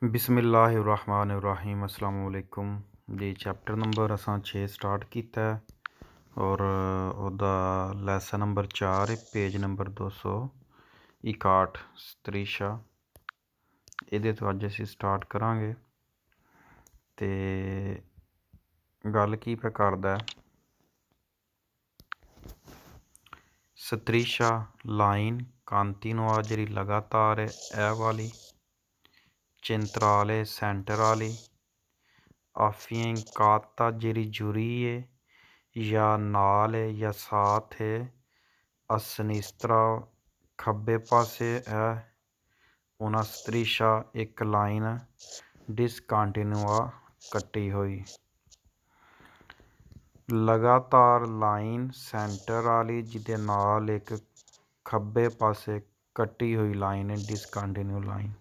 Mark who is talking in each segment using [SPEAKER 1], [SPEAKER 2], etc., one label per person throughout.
[SPEAKER 1] बिस्मिल्लाहिर्रहमानिर्रहीम अस्सलाम वालेकुम जी। चैप्टर नंबर असां 6 स्टार्ट कीता है और ओहदा लैसन नंबर 4 है, पेज नंबर 261 सतरीशा। ਇਹਦੇ ਤੋਂ ਅੱਜ ਅਸੀਂ ਸਟਾਰਟ ਕਰਾਂਗੇ ਤੇ ਗੱਲ ਕੀ ਪੈ ਕਰਦਾ ਸਤਰੀਸ਼ਾ ਲਾਈਨ ਕੰਟੀਨਿਊਆ ਜਿਹੜੀ ਲਗਾਤਾਰ ਹੈ ਇਹ ਵਾਲੀ ਚਿੰਤਰਾਲੇ ਸੈਂਟਰ वाली affiancata ਜਿਹੜੀ ਜੁਰੀ ਹੈ ਜਾਂ ਨਾਲ ਹੈ ਜਾਂ ਸਾਥ ਹੈ a sinistra ਖੱਬੇ ਪਾਸੇ ਹੈ una striscia ਇੱਕ ਲਾਈਨ discontinua ਕੱਟੀ ਹੋਈ ਲਗਾਤਾਰ ਲਾਈਨ ਸੈਂਟਰ ਵਾਲੀ ਜਿਹਦੇ ਨਾਲ ਇੱਕ ਖੱਬੇ ਪਾਸੇ ਕੱਟੀ ਹੋਈ ਲਾਈਨ ਹੈ discontinue ਲਾਈਨ।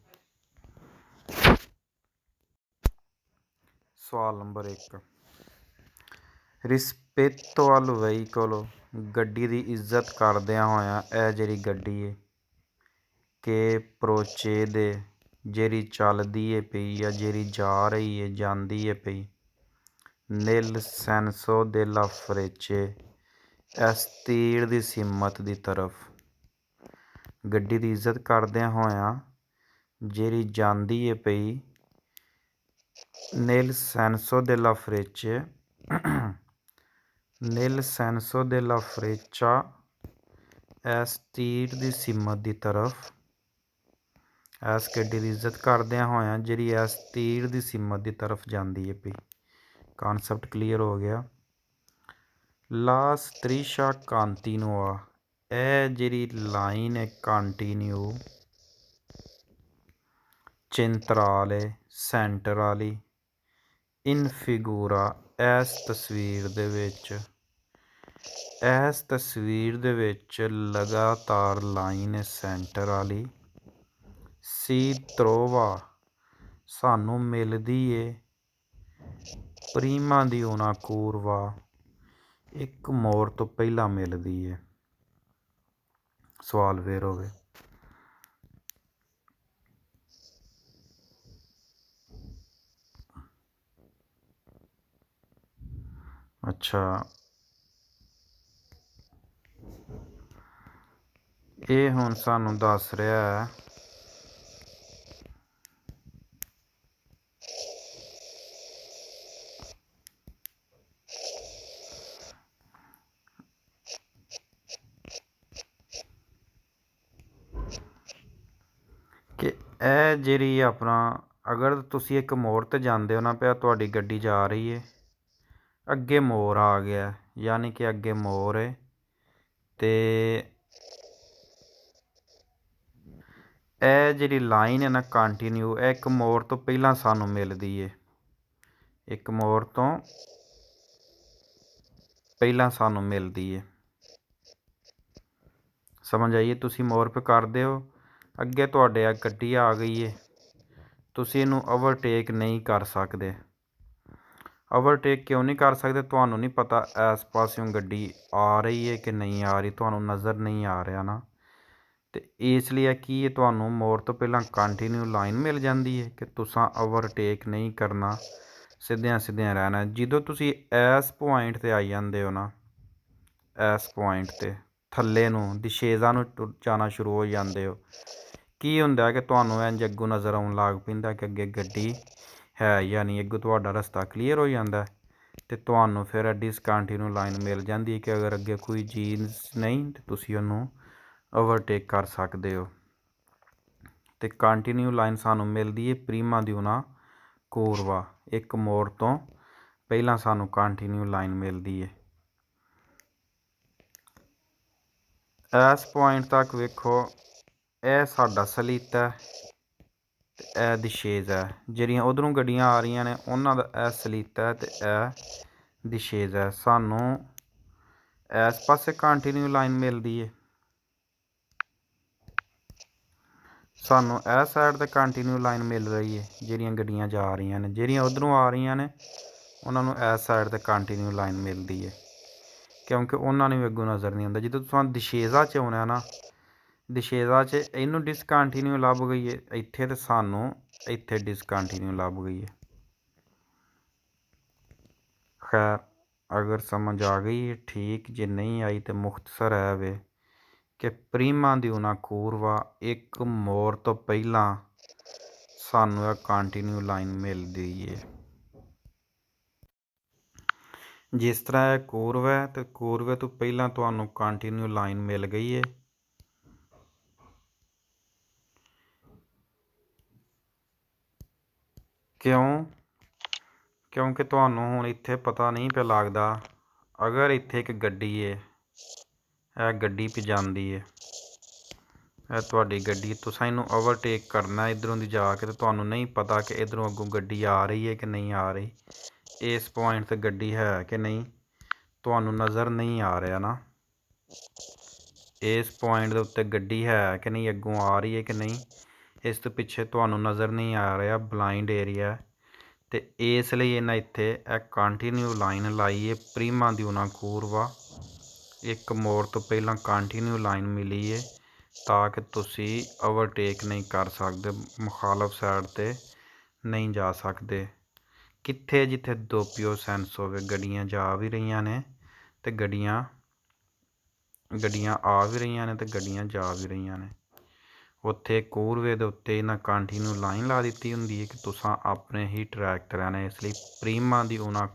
[SPEAKER 1] सवाल नंबर 1 रिस्पेतो अल वेहीकलो गड्डी की इज्जत करदिया होया यह जिहड़ी गड्डी है के प्रोचेदे जिहड़ी चलदी है पई या जिहड़ी जा रही है जांदी है पई निल सेंसो देला फ्रेचे इस तीर की सिमत की तरफ गड्डी की इज्जत करदिया होया जिहड़ी जांदी है पई nel senso della freccia nel senso della freccia इस तीर की सिमत की तरफ इस गड्डी की इज्जत करदिया होया जिहड़ी इस तीर की सिमत की तरफ जाती है पई। कॉन्सैप्ट क्लीयर हो गया। ला striscia continua यह जिहड़ी लाइन है कंटिन्यू चिंतराले सेंटर वाली इन फिगूरा इस तस्वीर दे विच लगातार लाइन सेंटर वाली सी त्रोवा सानू मिलदी है प्रीमा दी उना कूरवा एक मोड़ तो पहला मिलदी है। सवाल फिर होवे अच्छा ये हुण सानू दस रहा है कि यह जिहड़ी अपना अगर तुसी एक मोड़ ते जांदे हो ना पिया तुहाडी गड्डी जा रही है अगे मोड़ आ गया यानी कि अगे मोड़ है ते यह जिहड़ी लाइन है ना कंटिन्यू एक मोड़ तो पहला सानू मिलदी है एक मोड़ तो पहला सानू मिलदी है। समझ आइए तुसी मोड़ पे करदे हो अगे तुहाडे गड्डी आ गई है तुसी इहनूं ओवरटेक नहीं कर सकदे। ओवरटेक क्यों नहीं कर सकते तुहानू नहीं पता इस पास्यों गड्डी आ रही है कि नहीं आ रही तुहानू नज़र नहीं आ रहा ना तो इसलिए की है तुहानू मोड़ तो पहला कंटिन्यू लाइन मिल जाती है कि तुसा ओवरटेक नहीं करना सीधिया सीधिया रहना। जो तुसी इस पॉइंट ते आई जाते हो ना इस पॉइंट ते थल्ले नूं दिशेजा नूं जाना शुरू हो जाते हो की हुंदा कि तुहानू इंज अग्गों नज़र आउण लग पैंदा कि अगे गड्डी है या नहीं अग्गों तुहाडा रस्ता क्लीयर हो जाता है तो तुहानू फिर डिसकंटिन्यू लाइन मिल जाती है कि अगर अगे कोई चीज़ नहीं तो तुसी उहनूं ओवरटेक कर सकते हो। तो कंटिन्यू लाइन सानू मिलती है प्रीमा दी उना कूरवा एक मोड़ तो पहला सानू कंटिन्यू लाइन मिलती है। इस पॉइंट तक वेखो यह साडा सलीता है यह दिशेज है जिहड़ियां उधरों गड्डियां आ रही ने उन्हां दा यह सलीता है तो यह दिशेज है। सानू इस पासे कंटिन्यू लाइन मिलती है सानू इस साइड ते कंटिन्यू लाइन मिल रही है जिहड़ियां गड्डियां जा रही ने जिहड़ियां उधरों आ रही ने उन्होंने इस साइड ते कंटिन्यू लाइन मिलती है क्योंकि उन्होंने भी अगों नज़र नहीं आता। जो तुम दिशेजा च आना ना दिशेजा च इनू डिसकंटिन्यू लभ गई है इत्थे तो सानू ਇੱਥੇ ਡਿਸਕੰਟੀਨਿਊ ਲੱਭ ਗਈ ਹੈ। ਖੈਰ ਅਗਰ ਸਮਝ ਆ ਗਈ ਹੈ ਠੀਕ, ਜੇ ਨਹੀਂ ਆਈ ਤਾਂ ਮੁਖਤਸਰ ਹੈ ਵੇ ਕਿ ਪ੍ਰੀਮਾ ਦੀ ਉਨਾ ਕੂਰਵਾ ਇੱਕ ਮੋੜ ਤੋਂ ਪਹਿਲਾਂ ਸਾਨੂੰ ਇਹ ਕੰਟੀਨਿਊ ਲਾਈਨ ਮਿਲਦੀ ਹੈ। ਜਿਸ ਤਰ੍ਹਾਂ ਇਹ ਕੂਰਵਾ ਹੈ ਤੇ ਕੂਰਵੇ ਤੋਂ ਪਹਿਲਾਂ ਤੁਹਾਨੂੰ ਕੰਟੀਨਿਊ ਲਾਈਨ ਮਿਲ ਗਈ ਹੈ। ਕਿਉਂਕਿ ਤੁਹਾਨੂੰ ਹੁਣ ਇੱਥੇ ਪਤਾ ਨਹੀਂ ਪਿਆ ਲੱਗਦਾ। ਅਗਰ ਇੱਥੇ ਇੱਕ ਗੱਡੀ ਹੈ, ਇਹ ਗੱਡੀ ਪੀ ਜਾਂਦੀ ਹੈ, ਇਹ ਤੁਹਾਡੀ ਗੱਡੀ, ਤੁਸੀਂ ਇਹਨੂੰ ਓਵਰਟੇਕ ਕਰਨਾ ਇੱਧਰੋਂ ਦੀ ਜਾ ਕੇ, ਤੇ ਤੁਹਾਨੂੰ ਨਹੀਂ ਪਤਾ ਕਿ ਇੱਧਰੋਂ ਅੱਗੋਂ ਗੱਡੀ ਆ ਰਹੀ ਹੈ ਕਿ ਨਹੀਂ ਆ ਰਹੀ। ਇਸ ਪੁਆਇੰਟ 'ਤੇ ਗੱਡੀ ਹੈ ਕਿ ਨਹੀਂ ਤੁਹਾਨੂੰ ਨਜ਼ਰ ਨਹੀਂ ਆ ਰਿਹਾ ਨਾ। ਇਸ ਪੁਆਇੰਟ ਦੇ ਉੱਤੇ ਗੱਡੀ ਹੈ ਕਿ ਨਹੀਂ, ਅੱਗੋਂ ਆ ਰਹੀ ਹੈ ਕਿ ਨਹੀਂ, ਇਸ ਤੋਂ ਪਿੱਛੇ ਤੁਹਾਨੂੰ ਨਜ਼ਰ ਨਹੀਂ ਆ ਰਿਹਾ, ਬਲਾਈਂਡ ਏਰੀਆ। ਅਤੇ ਇਸ ਲਈ ਇਹਨਾਂ ਇੱਥੇ ਇਹ ਕੰਟੀਨਿਊ ਲਾਈਨ ਲਾਈ ਹੈ। ਪ੍ਰੀਮਾ ਦੀ ਉਨਾ ਕੂਰਵਾ ਇੱਕ ਮੋੜ ਤੋਂ ਪਹਿਲਾਂ ਕੰਟੀਨਿਊ ਲਾਈਨ ਮਿਲੀ ਹੈ ਤਾਂ ਕਿ ਤੁਸੀਂ ਓਵਰਟੇਕ ਨਹੀਂ ਕਰ ਸਕਦੇ, ਮੁਖਾਲਫ ਸਾਈਡ 'ਤੇ ਨਹੀਂ ਜਾ ਸਕਦੇ। ਕਿੱਥੇ ਜਿੱਥੇ ਦੋਪੀਓ ਸੈਂਸ ਹੋਵੇ, ਗੱਡੀਆਂ ਜਾ ਵੀ ਰਹੀਆਂ ਨੇ ਅਤੇ ਗੱਡੀਆਂ ਆ ਵੀ ਰਹੀਆਂ ਨੇ ਅਤੇ ਗੱਡੀਆਂ ਜਾ ਵੀ ਰਹੀਆਂ ਨੇ। ਉੱਥੇ ਕੂਰਵੇ ਦੇ ਉੱਤੇ ਇਹਨਾਂ ਕੰਟੀਨਿਊ ਲਾਈਨ ਲਾ ਦਿੱਤੀ ਹੁੰਦੀ ਹੈ ਕਿ ਤੁਸੀਂ ਆਪਣੇ ਹੀ ਟਰੈਕ 'ਤੇ ਰਹਿਣਾ। ਇਸ ਲਈ ਪ੍ਰੀਮਾ ਦੀ ਉਨਾ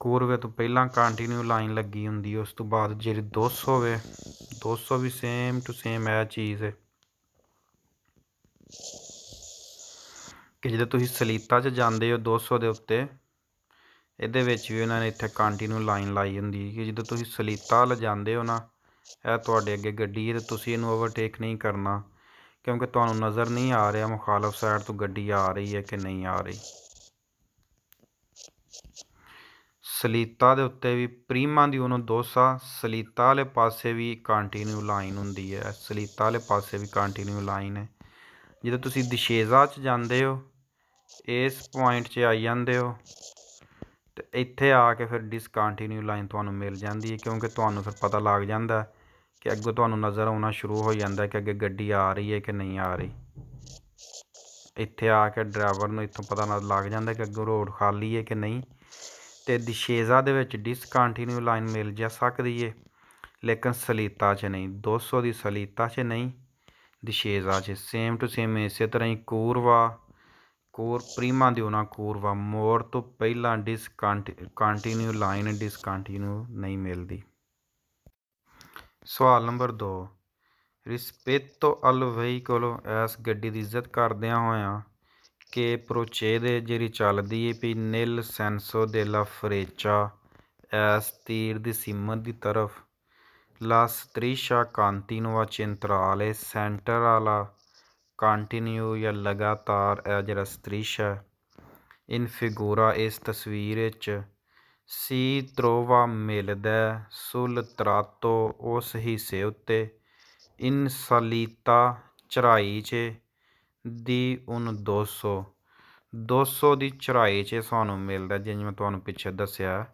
[SPEAKER 1] ਕੂਰਵੇ ਤੋਂ ਪਹਿਲਾਂ ਕੰਟੀਨਿਊ ਲਾਈਨ ਲੱਗੀ ਹੁੰਦੀ ਹੈ। ਉਸ ਤੋਂ ਬਾਅਦ ਜਿਹੜੀ 200 ਹੋਵੇ, 200 ਵੀ ਸੇਮ ਟੂ ਸੇਮ ਇਹ ਚੀਜ਼ ਹੈ ਕਿ ਜਦੋਂ ਤੁਸੀਂ ਸਲੀਤਾ 'ਚ ਜਾਂਦੇ ਹੋ 200 ਦੇ ਉੱਤੇ, ਇਹਦੇ ਵਿੱਚ ਵੀ ਉਹਨਾਂ ਨੇ ਇੱਥੇ ਕੰਟੀਨਿਊ ਲਾਈਨ ਲਾਈ ਹੁੰਦੀ ਹੈ ਕਿ ਜਦੋਂ ਤੁਸੀਂ ਸਲੀਤਾ ਵੱਲ ਜਾਂਦੇ ਹੋ ਨਾ, ਇਹ ਤੁਹਾਡੇ ਅੱਗੇ ਗੱਡੀ ਹੈ ਅਤੇ ਤੁਸੀਂ ਇਹਨੂੰ ਓਵਰਟੇਕ ਨਹੀਂ ਕਰਨਾ ਕਿਉਂਕਿ ਤੁਹਾਨੂੰ ਨਜ਼ਰ ਨਹੀਂ ਆ ਰਿਹਾ ਮੁਖਾਲਫ ਸਾਈਡ ਤੋਂ ਗੱਡੀ ਆ ਰਹੀ ਹੈ ਕਿ ਨਹੀਂ ਆ ਰਹੀ। ਸਲੀਤਾ ਦੇ ਉੱਤੇ ਵੀ ਪ੍ਰੀਮਾ ਦੀ ਉਹਨੂੰ 200, ਸਲੀਤਾ ਵਾਲੇ ਪਾਸੇ ਵੀ ਕੰਟੀਨਿਊ ਲਾਈਨ ਹੁੰਦੀ ਹੈ, ਸਲੀਤਾ ਵਾਲੇ ਪਾਸੇ ਵੀ ਕੰਟੀਨਿਊ ਲਾਈਨ ਹੈ। ਜਦੋਂ ਤੁਸੀਂ ਦਸ਼ੇਜ਼ਾ 'ਚ ਜਾਂਦੇ ਹੋ, ਇਸ ਪੁਆਇੰਟ 'ਚ ਆਈ ਜਾਂਦੇ ਹੋ ਅਤੇ ਇੱਥੇ ਆ ਕੇ ਫਿਰ ਡਿਸਕੰਟੀਨਿਊ ਲਾਈਨ ਤੁਹਾਨੂੰ ਮਿਲ ਜਾਂਦੀ ਹੈ ਕਿਉਂਕਿ ਤੁਹਾਨੂੰ ਫਿਰ ਪਤਾ ਲੱਗ ਜਾਂਦਾ ਕਿ ਅੱਗੋਂ ਤੁਹਾਨੂੰ ਨਜ਼ਰ ਆਉਣਾ ਸ਼ੁਰੂ ਹੋ ਜਾਂਦਾ ਕਿ ਅੱਗੇ ਗੱਡੀ ਆ ਰਹੀ ਹੈ ਕਿ ਨਹੀਂ ਆ ਰਹੀ। ਇੱਥੇ ਆ ਕੇ ਡਰਾਈਵਰ ਨੂੰ ਇੱਥੋਂ ਪਤਾ ਲੱਗ ਜਾਂਦਾ ਕਿ ਅੱਗੋਂ ਰੋਡ ਖਾਲੀ ਹੈ ਕਿ ਨਹੀਂ। ਅਤੇ ਦਸ਼ੇਜ਼ਾ ਦੇ ਵਿੱਚ ਡਿਸਕੰਟੀਨਿਊ ਲਾਈਨ ਮਿਲ ਜਾ ਸਕਦੀ ਹੈ ਲੇਕਿਨ ਸਲੀਤਾ 'ਚ ਨਹੀਂ। 200 ਦੀ ਸਲੀਤਾ 'ਚ ਨਹੀਂ, ਦਸ਼ੇਜ਼ਾ 'ਚ। ਸੇਮ ਟੂ ਸੇਮ ਇਸੇ ਤਰ੍ਹਾਂ ਹੀ ਪ੍ਰੀਮਾ ਦੀ ਉਨਾ ਕੂਰਵਾ ਮੋੜ ਤੋਂ ਪਹਿਲਾਂ ਕੰਟੀਨਿਊ ਲਾਈਨ ਡਿਸਕੰਟੀਨਿਊ ਨਹੀਂ ਮਿਲਦੀ। ਸਵਾਲ ਨੰਬਰ 2, ਰਿਸਪੇਤੋ ਅਲ ਵਹੀਕੋਲੋ, ਇਸ ਗੱਡੀ ਦੀ ਇੱਜ਼ਤ ਕਰਦਿਆਂ ਹੋਇਆਂ ਕਿ ਪ੍ਰੋਚੇਦੇ ਜਿਹੜੀ ਚੱਲਦੀ ਹੈ ਵੀ ਨਿਲ ਸੈਂਸੋ ਦੇ ਲਾ ਫਰੇਚਾ, ਇਸ ਤੀਰ ਦੀ ਸੀਮਤ ਦੀ ਤਰਫ, ਲਾ ਸਤਰੀਸ਼ਾ ਕਾਂਤੀਨੋਆ ਚਿੰਤਰਾਲੇ, ਸੈਂਟਰ ਵਾਲਾ ਕੰਟੀਨਿਊ ਜਾਂ ਲਗਾਤਾਰ ਇਹ ਜਿਹੜਾ ਸਤਰੀਸ਼ਾ ਇਨ ਫਿਗੂਰਾ, ਇਸ ਤਸਵੀਰ ਵਿੱਚ ਸੀ ਤਰੋਵਾ ਮਿਲਦਾ ਸੁਲ ਤਰਾਤੋ, ਉਸ ਹਿੱਸੇ ਉੱਤੇ ਇਨ ਸਲੀਤਾ ਚੜ੍ਹਾਈ 'ਚ ਦੀ ਉਨ 200 ਦੀ ਚੜ੍ਹਾਈ 'ਚ ਸਾਨੂੰ ਮਿਲਦਾ। ਜਿਵੇਂ ਮੈਂ ਤੁਹਾਨੂੰ ਪਿੱਛੇ ਦੱਸਿਆ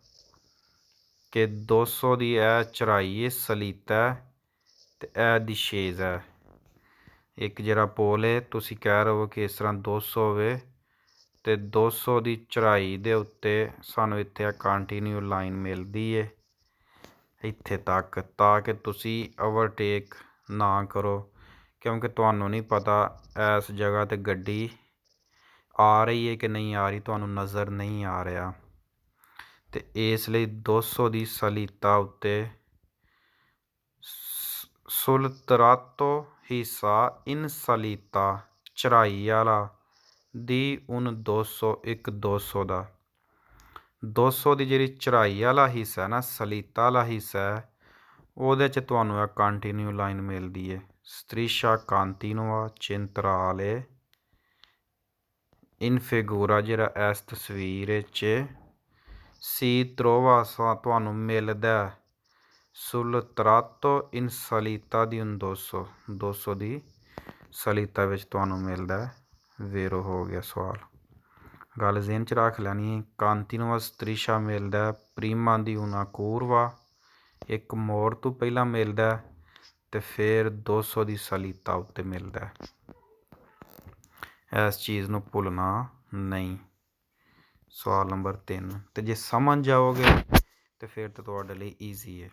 [SPEAKER 1] ਕਿ 200 ਦੀ ਇਹ ਚੜ੍ਹਾਈ ਹੈ ਸਲੀਤਾ ਅਤੇ ਇਹ ਦਸ਼ੇਜ਼ ਹੈ। ਇੱਕ ਜਿਹੜਾ ਪੋਲ ਹੈ ਤੁਸੀਂ ਕਹਿ ਰਹੇ ਹੋ ਕਿ ਇਸ ਤਰ੍ਹਾਂ 200 ਹੋਵੇ ਅਤੇ 200 ਦੀ ਚੜ੍ਹਾਈ ਦੇ ਉੱਤੇ ਸਾਨੂੰ ਇੱਥੇ ਕੰਟੀਨਿਊ ਲਾਈਨ ਮਿਲਦੀ ਹੈ ਇੱਥੇ ਤੱਕ, ਤਾਂ ਕਿ ਤੁਸੀਂ ਓਵਰਟੇਕ ਨਾ ਕਰੋ ਕਿਉਂਕਿ ਤੁਹਾਨੂੰ ਨਹੀਂ ਪਤਾ ਇਸ ਜਗ੍ਹਾ 'ਤੇ ਗੱਡੀ ਆ ਰਹੀ ਹੈ ਕਿ ਨਹੀਂ ਆ ਰਹੀ, ਤੁਹਾਨੂੰ ਨਜ਼ਰ ਨਹੀਂ ਆ ਰਿਹਾ। ਅਤੇ ਇਸ ਲਈ 200 ਦੀ ਸਲੀਤਾ ਉੱਤੇ ਸੁਲ ਤਰਾਤੋ ਹਿੱਸਾ ਇਨ ਸਲੀਤਾ ਚੜ੍ਹਾਈ ਵਾਲਾ ਦੀ ਉਨ 200, ਇੱਕ 200 ਦਾ 200 ਦੀ ਜਿਹੜੀ ਚੜ੍ਹਾਈ ਵਾਲਾ ਹਿੱਸਾ ਨਾ, ਸਲੀਤਾ ਵਾਲਾ ਹਿੱਸਾ ਹੈ, ਉਹਦੇ 'ਚ ਤੁਹਾਨੂੰ ਇਹ ਕੰਟੀਨਿਊ ਲਾਈਨ ਮਿਲਦੀ ਹੈ। ਸਤਰੀਸ਼ਾ ਕਾਂਤੀਨੋਆ ਚਿੰਤਰਾਲੇ ਇਨ ਫਿਗੂਰਾ, ਜਿਹੜਾ ਇਸ ਤਸਵੀਰ ਵਿੱਚ ਸੀ ਤਰੋਵਾ ਤੁਹਾਨੂੰ ਮਿਲਦਾ ਸੁਲ ਤਰਾਤੋ ਇਨ ਸਲੀਤਾ ਦੀ ਉਨ 200 ਦੀ ਸਲੀਤਾ ਵਿੱਚ ਤੁਹਾਨੂੰ ਮਿਲਦਾ। ਜ਼ੀਰੋ ਹੋ ਗਿਆ ਸਵਾਲ। ਗੱਲ ਜ਼ਿਹਨ 'ਚ ਰੱਖ ਲੈਣੀ ਹੈ। ਕਾਂਤੀਨੋਆ ਸਤਰੀਸ਼ਾ ਮਿਲਦਾ ਪ੍ਰੀਮਾ ਦੀ ਉਨਾ ਕੂਰਵਾ, ਇੱਕ ਮੋੜ ਤੋਂ ਪਹਿਲਾਂ ਮਿਲਦਾ ਅਤੇ ਫਿਰ 200 ਦੀ ਸਲੀਤਾ ਉੱਤੇ ਮਿਲਦਾ। ਇਸ ਚੀਜ਼ ਨੂੰ ਭੁੱਲਣਾ ਨਹੀਂ। ਸਵਾਲ ਨੰਬਰ 3, ਤੇ ਜੇ ਸਮਝ ਜਾਓਗੇ ਤੇ ਫਿਰ ਤਾਂ ਤੁਹਾਡੇ ਲਈ ਈਜ਼ੀ ਹੈ।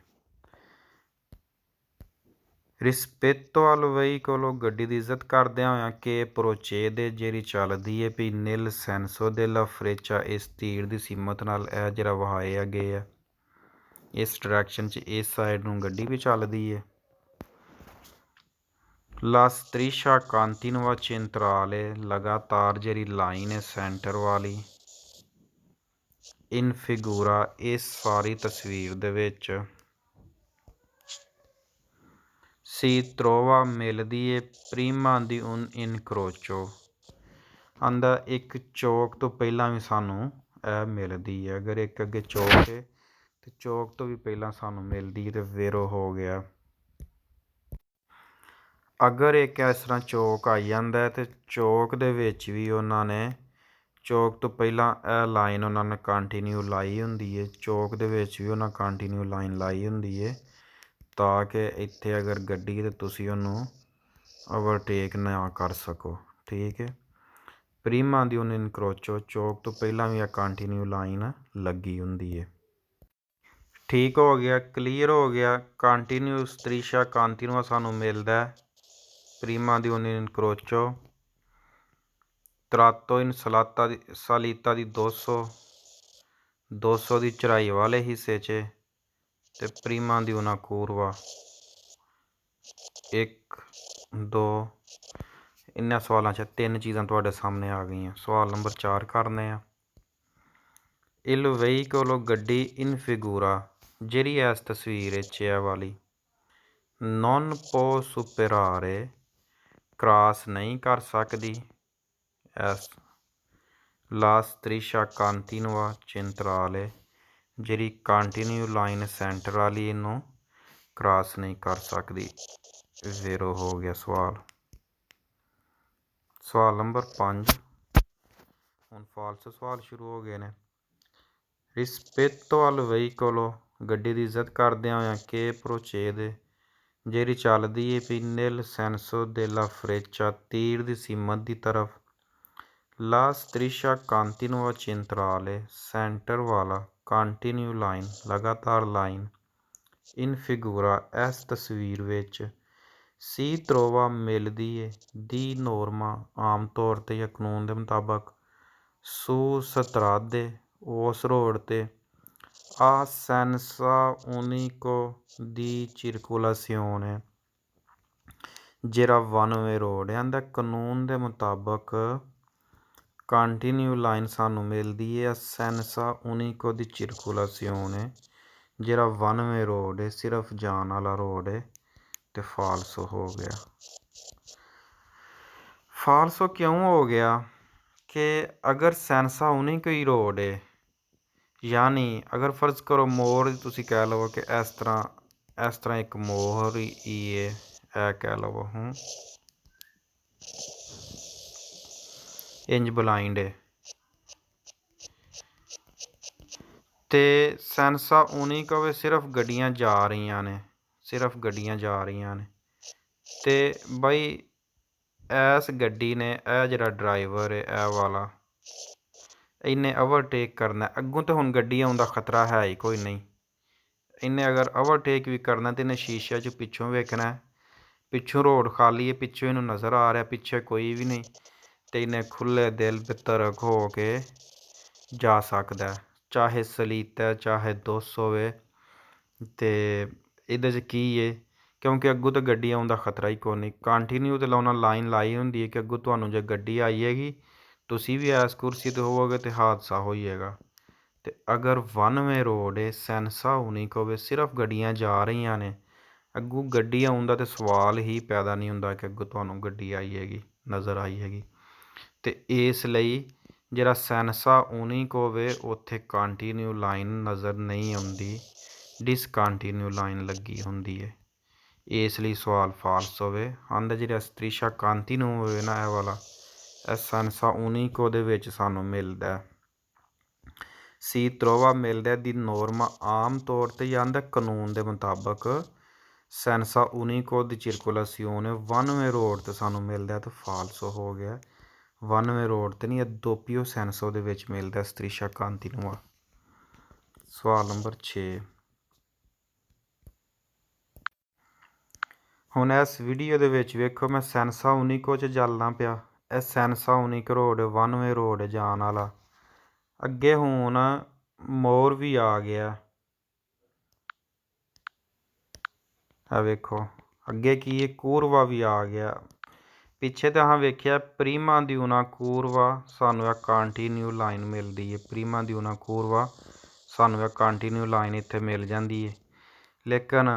[SPEAKER 1] ਰਿਸਪੇਤੋ al veicolo, ਗੱਡੀ ਦੀ ਇੱਜ਼ਤ ਕਰਦਿਆਂ ਹੋਇਆਂ, ਕਿ ਪ੍ਰੋਚੇਦੇ ਜਿਹੜੀ ਚੱਲਦੀ ਹੈ ਵੀ ਨਿਲ ਸੈਂਸੋ della freccia, ਇਸ ਤੀਰ ਦੀ ਸੀਮਤ ਨਾਲ ਇਹ ਜਿਹੜਾ ਵਹਾਏ ਗਏ ਆ ਇਸ ਡਾਇਰੈਕਸ਼ਨ 'ਚ, ਇਸ ਸਾਈਡ ਨੂੰ ਗੱਡੀ ਵੀ ਚੱਲਦੀ ਹੈ। La striscia continua centrale, ਲਗਾਤਾਰ ਜਿਹੜੀ ਲਾਈਨ ਹੈ ਸੈਂਟਰ ਵਾਲੀ, ਇਨ ਫਿਗੂਰਾ, ਇਸ ਸਾਰੀ ਤਸਵੀਰ ਦੇ ਵਿੱਚ, ਸੀ ਤਰੋਵਾ ਮਿਲਦੀ ਹੈ, ਪ੍ਰੀਮਾ ਦੀ ਉਨ ਇਨਕਰੋਚੋ, ਆਂਦਾ ਇੱਕ ਚੌਕ ਤੋਂ ਪਹਿਲਾਂ ਵੀ ਸਾਨੂੰ ਇਹ ਮਿਲਦੀ ਹੈ। ਅਗਰ ਇੱਕ ਅੱਗੇ ਚੌਕ ਹੈ ਤੇ ਚੌਕ ਤੋਂ ਵੀ ਪਹਿਲਾਂ ਸਾਨੂੰ ਮਿਲਦੀ ਹੈ ਤੇ ਵੇਰੋ ਹੋ ਗਿਆ। ਅਗਰ ਇੱਕ ਇਸ ਤਰ੍ਹਾਂ ਚੌਕ ਆਈ ਜਾਂਦਾ ਹੈ ਤੇ ਚੌਕ ਦੇ ਵਿੱਚ ਵੀ ਉਹਨਾਂ ਨੇ ਚੌਕ ਤੋਂ ਪਹਿਲਾਂ ਇਹ ਲਾਈਨ ਉਹਨਾਂ ਨੇ ਕੰਟੀਨਿਊ ਲਾਈ ਹੁੰਦੀ ਹੈ, ਚੌਕ ਦੇ ਵਿੱਚ ਵੀ ਉਹਨਾਂ ਕੰਟੀਨਿਊ ਲਾਈਨ ਲਾਈ ਹੁੰਦੀ ਹੈ, ਤਾਂ ਕਿ ਇੱਥੇ ਅਗਰ ਗੱਡੀ ਤੇ ਤੁਸੀਂ ਉਹਨੂੰ ਓਵਰਟੇਕ ਨਾ ਕਰ ਸਕੋ। ਠੀਕ ਹੈ। ਪ੍ਰੀਮਾ ਦੀ ਉਨ ਇਨਕਰੋਚੋ, ਚੌਕ ਤੋਂ ਪਹਿਲਾਂ ਵੀ ਇਹ ਕੰਟੀਨਿਊ ਲਾਈਨ ਲੱਗੀ ਹੁੰਦੀ ਹੈ। ਠੀਕ ਹੋ ਗਿਆ, ਕਲੀਅਰ ਹੋ ਗਿਆ। ਕੰਟੀਨਿਊ ਸਟਰੀਸ਼ਾ ਕੰਟੀਨਿਊ ਸਾਨੂੰ ਮਿਲਦਾ ਪ੍ਰੀਮਾ ਦੀ ਉਨ ਇਨਕਰੋਚੋ, ਤਰਾਤੋ ਇਨ ਸਲਾਤਾ ਦੀ ਸਾਲੀਤਾ ਦੀ 200 ਦੀ ਚੜਾਈ ਵਾਲੇ ਹਿੱਸੇ 'ਚ, ਤੇ ਪ੍ਰੀਮਾ ਦੀ ਉਨਾ ਕੂਰਵਾ 1 2। ਇਹਨਾਂ ਸਵਾਲਾਂ 'ਚ 3 ਚੀਜ਼ਾਂ ਤੁਹਾਡੇ ਸਾਹਮਣੇ ਆ ਗਈਆਂ। ਸਵਾਲ ਨੰਬਰ 4 ਕਰਨੇ ਆ। ਇਲ veicolo, ਗੱਡੀ, ਇਨ ਫਿਗੂਰਾ, ਜਿਹੜੀ ਇਸ ਤਸਵੀਰ ਵਿੱਚ ਹੈ ਵਾਲੀ, ਨੋਨ ਪੋ ਸੁਪੇਰਾਰੇ, ਕ੍ਰਾਸ ਨਹੀਂ ਕਰ ਸਕਦੀ, ਐਸ ਲਾ ਸਟਰੀਸ਼ਾ ਕੰਟੀਨੁਆ ਚਿੰਤਰਾਲੇ, ਜਿਹੜੀ ਕੰਟੀਨਿਊ ਲਾਈਨ ਸੈਂਟਰ ਵਾਲੀ, ਇਹਨੂੰ ਕ੍ਰਾਸ ਨਹੀਂ ਕਰ ਸਕਦੀ। ਜ਼ੀਰੋ ਹੋ ਗਿਆ ਸਵਾਲ। ਸਵਾਲ ਨੰਬਰ 5, ਹੁਣ ਫਾਲਸ ਸਵਾਲ ਸ਼ੁਰੂ ਹੋ ਗਏ ਨੇ। ਰਿਸਪੇਤੋ al veicolo, ਗੱਡੀ ਦੀ ਇੱਜ਼ਤ ਕਰਦਿਆਂ ਹੋਇਆਂ, ਕਿ ਪ੍ਰੋਚੇਦੇ, ਜਿਹੜੀ ਚੱਲਦੀ ਹੈ ਵੀ ਨਿਲ ਸੈਂਸੋ della freccia, ਤੀਰ ਦੀ ਸੀਮਤ ਦੀ ਤਰਫ, ਲਾ ਸਟਰੀਸ਼ਾ ਕੰਟੀਨੁਆ ਚਿੰਤਰਾਲੇ, ਸੈਂਟਰ ਵਾਲਾ ਕੰਟੀਨਿਊ ਲਾਈਨ, ਲਗਾਤਾਰ ਲਾਈਨ, ਇਨ ਫਿਗੂਰਾ, ਇਸ ਤਸਵੀਰ ਵਿੱਚ, ਸੀ ਤਰੋਵਾ ਮਿਲਦੀ ਹੈ, ਦੀ ਨੋਰਮਾ, ਆਮ ਤੌਰ 'ਤੇ ਜਾਂ ਕਾਨੂੰਨ ਦੇ ਮੁਤਾਬਕ, ਸੂ ਸਤਰਾਦੇ, ਉਸ ਰੋਡ 'ਤੇ, ਆ ਸੈਂਸਾ ਉਨੀਕੋ ਦੀ ਚਿਰਕੁਲਾਸਿਓਨੇ, ਜਿਹੜਾ ਵਨ ਵੇ ਰੋਡ ਹੈ। ਆਂਦਾ ਕਾਨੂੰਨ ਦੇ ਮੁਤਾਬਕ ਕੰਟੀਨਿਊ ਲਾਈਨ ਸਾਨੂੰ ਮਿਲਦੀ ਹੈ ਸੈਂਸਾ ਉਨੀਕੋ ਦੀ ਚਿਰਕੁਲਾਸਿਓਨੇ, ਜਿਹੜਾ ਵਨ ਵੇ ਰੋਡ ਹੈ, ਸਿਰਫ ਜਾਣ ਵਾਲਾ ਰੋਡ ਹੈ, ਤੇ ਫਾਲਸੋ ਹੋ ਗਿਆ। ਫਾਲਸੋ ਕਿਉਂ ਹੋ ਗਿਆ? ਕਿ ਅਗਰ ਸੈਂਸਾ ਉਨੀਕੋ ਹੀ ਰੋਡ ਹੈ, ਯਾਨੀ ਅਗਰ ਫਰਜ਼ ਕਰੋ ਮੋਰ, ਤੁਸੀਂ ਕਹਿ ਲਵੋ ਕਿ ਇਸ ਤਰ੍ਹਾਂ ਇੱਕ ਮੋਹਰ ਹੀ ਹੈ, ਇਹ ਕਹਿ ਲਵੋ ਹੂੰ ਇੰਜ ਬਲਾਈਂਡ ਹੈ, ਤੇ ਸੈਂਸਾ ਉਨੀਕੋ ਵਿੱਚ ਸਿਰਫ ਗੱਡੀਆਂ ਜਾ ਰਹੀਆਂ ਨੇ, ਸਿਰਫ ਗੱਡੀਆਂ ਜਾ ਰਹੀਆਂ ਨੇ, ਤੇ ਬਈ ਇਸ ਗੱਡੀ ਨੇ, ਇਹ ਜਿਹੜਾ ਡਰਾਈਵਰ ਹੈ ਇਹ ਵਾਲਾ, ਇਹਨੇ ਓਵਰਟੇਕ ਕਰਨਾ ਅੱਗੋਂ, ਤਾਂ ਹੁਣ ਗੱਡੀ ਆਉਣ ਦਾ ਖਤਰਾ ਹੈ ਹੀ ਕੋਈ ਨਹੀਂ। ਇਹਨੇ ਅਗਰ ਓਵਰਟੇਕ ਵੀ ਕਰਨਾ ਤਾਂ ਇਹਨੇ ਸ਼ੀਸ਼ੇ 'ਚ ਪਿੱਛੋਂ ਵੇਖਣਾ, ਪਿੱਛੋਂ ਰੋਡ ਖਾਲੀ ਹੈ, ਪਿੱਛੋਂ ਇਹਨੂੰ ਨਜ਼ਰ ਆ ਰਿਹਾ ਪਿੱਛੇ ਕੋਈ ਵੀ ਨਹੀਂ, ਤੇ ਇਹਨੇ ਖੁੱਲ੍ਹੇ ਦਿਲ ਬਿਤਰਕ ਹੋ ਕੇ ਜਾ ਸਕਦਾ, ਚਾਹੇ ਸਲੀਤਾ ਚਾਹੇ 200 ਹੋਵੇ। ਤੇ ਇਹਦੇ 'ਚ ਕੀ ਹੈ, ਕਿਉਂਕਿ ਅੱਗੋਂ ਤਾਂ ਗੱਡੀ ਆਉਣ ਦਾ ਖਤਰਾ ਹੀ ਕੋਈ ਨਹੀਂ, ਕੰਟੀਨਿਊ ਤਾਂ ਲਾਉਣਾ, ਲਾਈਨ ਲਾਈ ਹੁੰਦੀ ਹੈ ਕਿ ਅੱਗੋਂ ਤੁਹਾਨੂੰ ਜੇ ਗੱਡੀ ਆਈ ਹੈਗੀ, ਤੁਸੀਂ ਵੀ ਇਸ ਕੁਰਸੀ 'ਤੇ ਹੋਵੋਗੇ ਤੇ ਹਾਦਸਾ ਹੋ ਜਾਏਗਾ। ਤੇ ਅਗਰ ਵਨ ਵੇ ਰੋਡ ਹੈ, ਸੈਂਸਾ ਉਨੀਕੋ ਹੋਵੇ, ਸਿਰਫ ਗੱਡੀਆਂ ਜਾ ਰਹੀਆਂ ਨੇ, ਅੱਗੋਂ ਗੱਡੀ ਆਉਣ ਦਾ ਤਾਂ ਸਵਾਲ ਹੀ ਪੈਦਾ ਨਹੀਂ ਹੁੰਦਾ ਕਿ ਅੱਗੋਂ ਤੁਹਾਨੂੰ ਗੱਡੀ ਆਈ ਹੈਗੀ, ਨਜ਼ਰ ਆਈ ਹੈਗੀ। ਤੇ ਇਸ ਲਈ ਜਿਹੜਾ ਸੈਂਸਾ ਉਨੀਕੋ ਹੋਵੇ ਉੱਥੇ ਕੰਟੀਨਿਊ ਲਾਈਨ ਨਜ਼ਰ ਨਹੀਂ ਆਉਂਦੀ, ਡਿਸਕੰਟੀਨਿਊ ਲਾਈਨ ਲੱਗੀ ਹੁੰਦੀ ਹੈ, ਇਸ ਲਈ ਸਵਾਲ ਫਾਲਸ ਹੋਵੇ। ਆਂਦਾ ਜਿਹੜਾ ਸਟਰੀਸ਼ਾ ਕੰਟੀਨਿਊ ਹੋਵੇ ਨਾ, ਇਹ ਵਾਲਾ, ਇਹ ਸੈਂਸਾ ਉਨੀਕੋ ਦੇ ਵਿੱਚ ਸਾਨੂੰ ਮਿਲਦਾ, ਸੀ ਤਰੋਵਾ ਮਿਲਦਾ ਦੀ ਨੋਰਮਾ, ਆਮ ਤੌਰ 'ਤੇ ਆਂਦਾ ਕਾਨੂੰਨ ਦੇ ਮੁਤਾਬਕ, ਸੈਂਸਾ ਉਨੀਕੋ ਦੀ ਚਿਰਕੁਲਾਸਿਓਨੇ, ਵਨ ਵੇ ਰੋਡ 'ਤੇ ਸਾਨੂੰ ਮਿਲਦਾ, ਤੇ ਫਾਲਸੋ ਹੋ ਗਿਆ। 92 ਰੋਡ ਤੇ ਨਹੀਂ, ਇਹ ਦੋਪੀਓ ਸੈਂਸੋ ਦੇ ਵਿੱਚ ਮਿਲਦਾ ਸਤਰੀਸ਼ਾ ਕਾਂਟੀਨੂਆ। ਸਵਾਲ ਨੰਬਰ 6। ਹੁਣ ਇਸ ਵੀਡੀਓ ਦੇ ਵਿੱਚ ਵੇਖੋ ਮੈਂ ਸੈਂਸਾ ਉਨੀਕੋ 'ਚ ਚੱਲਦਾ ਪਿਆ। ਇਹ ਸੈਂਸਾ ਉਨੀਕ ਰੋਡ 92 ਰੋਡ ਜਾਣ ਵਾਲਾ। ਅੱਗੇ ਹੁਣ ਮੋਰ ਵੀ ਆ ਗਿਆ। ਆ ਵੇਖੋ ਅੱਗੇ ਕੀ ਹੈ, ਕੂਰਵਾ ਵੀ ਆ ਗਿਆ। ਪਿੱਛੇ ਤਾਂ ਹਾਂ ਵੇਖਿਆ ਪ੍ਰੀਮਾ ਦਿਉਨਾ ਕੂਰਵਾ, ਸਾਨੂੰ ਇਹ ਕੰਟੀਨਿਊ ਲਾਈਨ ਮਿਲਦੀ ਹੈ। ਪ੍ਰੀਮਾ ਦਿਉਨਾ ਕੂਰਵਾ ਸਾਨੂੰ ਇਹ ਕੰਟੀਨਿਊ ਲਾਈਨ ਇੱਥੇ ਮਿਲ ਜਾਂਦੀ ਹੈ। ਲੇਕਿਨ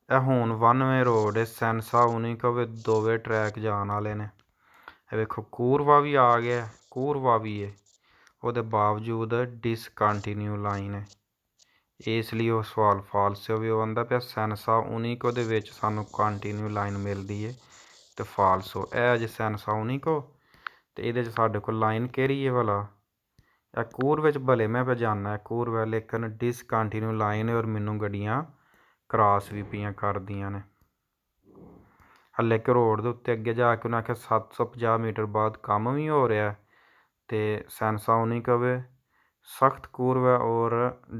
[SPEAKER 1] ਇਹ ਹੁਣ 92 ਰੋਡ ਸੈਂਸਾ ਉਨੀਕੋ ਵਿੱਚ ਦੋਵੇਂ ਟਰੈਕ ਜਾਣ ਵਾਲੇ ਨੇ। ਇਹ ਵੇਖੋ ਕੂਰਵਾ ਵੀ ਆ ਗਿਆ, ਕੂਰਵਾ ਵੀ ਹੈ, ਉਹਦੇ ਬਾਵਜੂਦ ਡਿਸਕੰਟੀਨਿਊ ਲਾਈਨ ਹੈ। ਇਸ ਲਈ ਉਹ ਸਵਾਲ ਫਾਲਸ ਵੀ ਉਹ ਆਉਂਦਾ ਪਿਆ ਸੈਂਸਾ ਉਨੀਕੋ ਦੇ ਵਿੱਚ ਸਾਨੂੰ ਕੰਟੀਨਿਊ ਲਾਈਨ ਮਿਲਦੀ ਹੈ ਤੇ ਫਾਲਸ ਹੋ। ਇਹ ਜੇ ਸੈਂਸਾ ਉਨੀਕੋ ਤੇ ਇਹਦੇ 'ਚ ਸਾਡੇ ਕੋਲ ਲਾਈਨ ਕਿਹੜੀ ਹੈ ਭਲਾ? ਇਹ ਕੂਰ ਵਿੱਚ ਭਲੇ ਮੈਂ ਜਾਣਾ ਕੂਰ ਹੈ, ਲੇਕਿਨ ਡਿਸਕੰਟੀਨਿਊ ਲਾਈਨ ਹੈ ਔਰ ਮੈਨੂੰ ਗੱਡੀਆਂ ਕਰਾਸ ਵੀ ਪਈਆਂ ਕਰਦੀਆਂ ਨੇ। ਹਲੇ ਕਿ ਰੋਡ ਦੇ ਉੱਤੇ ਅੱਗੇ ਜਾ ਕੇ ਉਹਨਾਂ ਆਖਿਆ 750 ਮੀਟਰ ਬਾਅਦ ਕੰਮ ਵੀ ਹੋ ਰਿਹਾ ਤੇ ਸੈਂਸਾ ਉਨੀਕੋ ਵੇ ਸਖਤ ਕੂਰਵਾ ਔਰ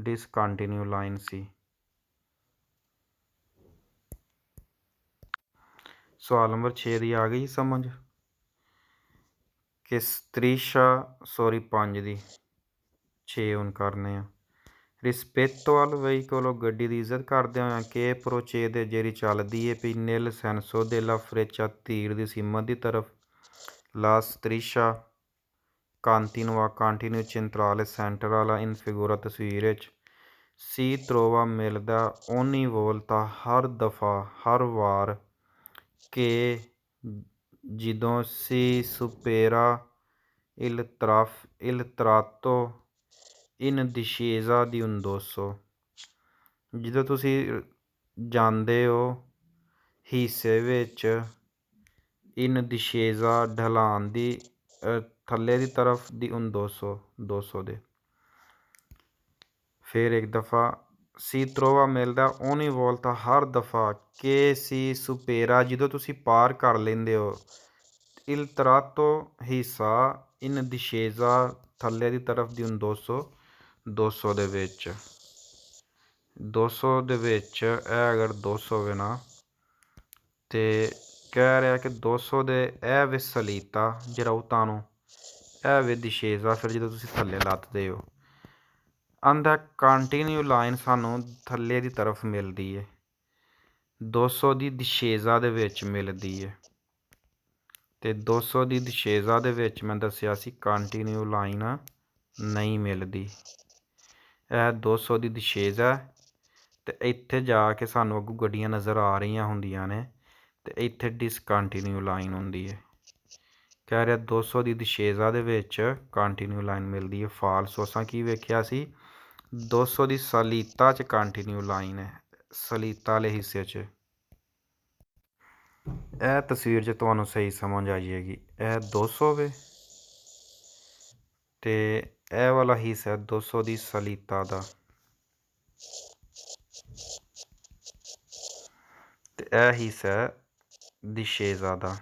[SPEAKER 1] ਡਿਸਕੰਟੀਨਿਊ ਲਾਈਨ ਸੀ। ਸਵਾਲ ਨੰਬਰ 6 ਦੀ ਆ ਗਈ ਸਮਝ ਕਿ ਸਤਰੀਸ਼ਾ 5 ਦੀ 6 ਹੁਣ ਕਰਨੇ ਆ। ਰਿਸਪੇਤੋ ਵਾਲ ਵਹੀਕਲ ਗੱਡੀ ਦੀ ਇੱਜ਼ਤ ਕਰਦੇ ਹੋਇਆ ਕਿ ਪ੍ਰੋਚੇਦੇ ਜਿਹੜੀ ਚੱਲਦੀ ਹੈ ਵੀ ਨਿਲ ਸੈਂਸੋ ਦੇ ਲਾ ਫਰੇਚਾ ਤੀਰ ਦੀ ਸੀਮਾ ਦੀ ਤਰਫ ਲਾ ਸਤਰੀਸ਼ਾ ਕਾਂਟੀਨੂਆ ਕੰਟੀਨਿਊ ਚਿੰਤਰਾਲੇ ਸੈਂਟਰ ਵਾਲਾ ਇਨ ਫਿਗੂਰਾ ਤਸਵੀਰ ਵਿੱਚ ਸੀ ਤਰੋਵਾ ਮਿਲਦਾ ਓਨੀ ਵੋਲਤਾ ਹਰ ਦਫਾ ਹਰ ਵਾਰ ਕਿ ਜਦੋਂ ਸੀ ਸੁਪੇਰਾ il tratto in discesa di un dosso। ਜਦੋਂ ਤੁਸੀਂ ਜਾਂਦੇ ਹੋ ਹਿੱਸੇ ਵਿੱਚ ਇਨ discesa ਢਲਾਨ ਦੀ ਥੱਲੇ ਦੀ ਤਰਫ ਦੀ un dosso ਦੇ। ਫਿਰ ਇੱਕ ਦਫਾ ਸੀ ਤਰੋਵਾ ਮਿਲਦਾ ਓਨੀ ਵੋਲਤਾ ਹਰ ਦਫਾ ਕਿ ਸੀ ਸੁਪੇਰਾ ਜਦੋਂ ਤੁਸੀਂ ਪਾਰ ਕਰ ਲੈਂਦੇ ਹੋ il tratto ਹਿੱਸਾ ਇਨ discesa ਥੱਲੇ ਦੀ ਤਰਫ ਦੀ un dosso ਦੇ ਵਿੱਚ। 200 ਦੇ ਵਿੱਚ ਇਹ ਅਗਰ 200 ਹੋਵੇ ਨਾ ਤੇ ਕਹਿ ਰਿਹਾ ਕਿ 200 ਦੇ ਇਹ ਵੇ ਸਲੀਤਾ ਜਰਾਉਤਾ ਨੂੰ, ਇਹ ਵੇ discesa ਫਿਰ ਜਦੋਂ ਤੁਸੀਂ ਥੱਲੇ ਲੱਥਦੇ ਹੋ। ਆਂਦਾ ਕੰਟੀਨਿਊ ਲਾਈਨ ਸਾਨੂੰ ਥੱਲੇ ਦੀ ਤਰਫ ਮਿਲਦੀ ਹੈ 200 ਦੀ discesa ਦੇ ਵਿੱਚ ਮਿਲਦੀ ਹੈ ਤੇ 200 ਦੀ discesa ਦੇ ਵਿੱਚ ਮੈਂ ਦੱਸਿਆ ਸੀ ਕੰਟੀਨਿਊ ਲਾਈਨ ਨਹੀਂ ਮਿਲਦੀ। ਇਹ 200 ਦੀ discesa ਤੇ ਇੱਥੇ ਜਾ ਕੇ ਸਾਨੂੰ ਅੱਗੋਂ ਗੱਡੀਆਂ ਨਜ਼ਰ ਆ ਰਹੀਆਂ ਹੁੰਦੀਆਂ ਨੇ ਤੇ ਇੱਥੇ ਡਿਸਕੰਟੀਨਿਊ ਲਾਈਨ ਹੁੰਦੀ ਹੈ। ਕਹਿ ਰਿਹਾ 200 ਦੀ discesa ਦੇ ਵਿੱਚ ਕੰਟੀਨਿਊ ਲਾਈਨ ਮਿਲਦੀ ਹੈ। ਫਾਲਸ ਅਸਾਂ ਕੀ ਵੇਖਿਆ ਸੀ 200 ਦੀ ਸਲੀਤਾ 'ਚ ਕੰਟੀਨਿਊ ਲਾਈਨ ਹੈ, ਸਲੀਤਾ ਵਾਲੇ ਹਿੱਸੇ 'ਚ। ਇਹ ਤਸਵੀਰ 'ਚ ਤੁਹਾਨੂੰ ਸਹੀ ਸਮਝ ਆ ਜਾਏਗੀ। ਇਹ 200 ਵੇ ਤੇ ਇਹ ਵਾਲਾ ਹਿੱਸਾ 200 ਦੀ ਸਲੀਤਾ ਦਾ ਤੇ ਇਹ ਹਿੱਸਾ discesa ਦਾ।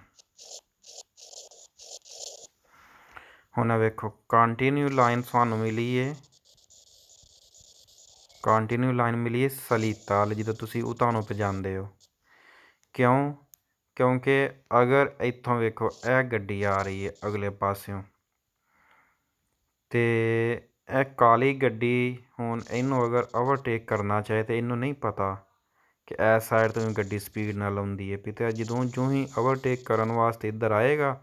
[SPEAKER 1] ਹੁਣ ਵੇਖੋ ਕੰਟੀਨਿਊ ਲਾਈਨ ਤੁਹਾਨੂੰ ਮਿਲੀ ਹੈ, ਕੰਟੀਨਿਊ ਲਾਈਨ ਮਿਲੀ ਹੈ ਸਲੀਤਾ ਵਾਲੀ ਜਦੋਂ ਤੁਸੀਂ ਉਤਾਨੂੰ ਪਜਾਂਦੇ ਹੋ। ਕਿਉਂ? ਕਿਉਂਕਿ ਅਗਰ ਇੱਥੋਂ ਵੇਖੋ ਇਹ ਗੱਡੀ ਆ ਰਹੀ ਹੈ ਅਗਲੇ ਪਾਸਿਓਂ ਤੇ ਇਹ ਕਾਲੀ ਗੱਡੀ ਹੁਣ ਇਹਨੂੰ ਅਗਰ ਓਵਰਟੇਕ ਕਰਨਾ ਚਾਹੇ ਤਾਂ ਇਹਨੂੰ ਨਹੀਂ ਪਤਾ ਕਿ ਇਸ ਸਾਈਡ ਤੋਂ ਵੀ ਗੱਡੀ ਸਪੀਡ ਨਾਲ ਆਉਂਦੀ ਹੈ ਤੇ ਜਦੋਂ ਜੋ ਹੀ ਓਵਰਟੇਕ ਕਰਨ ਵਾਸਤੇ ਇੱਧਰ ਆਏਗਾ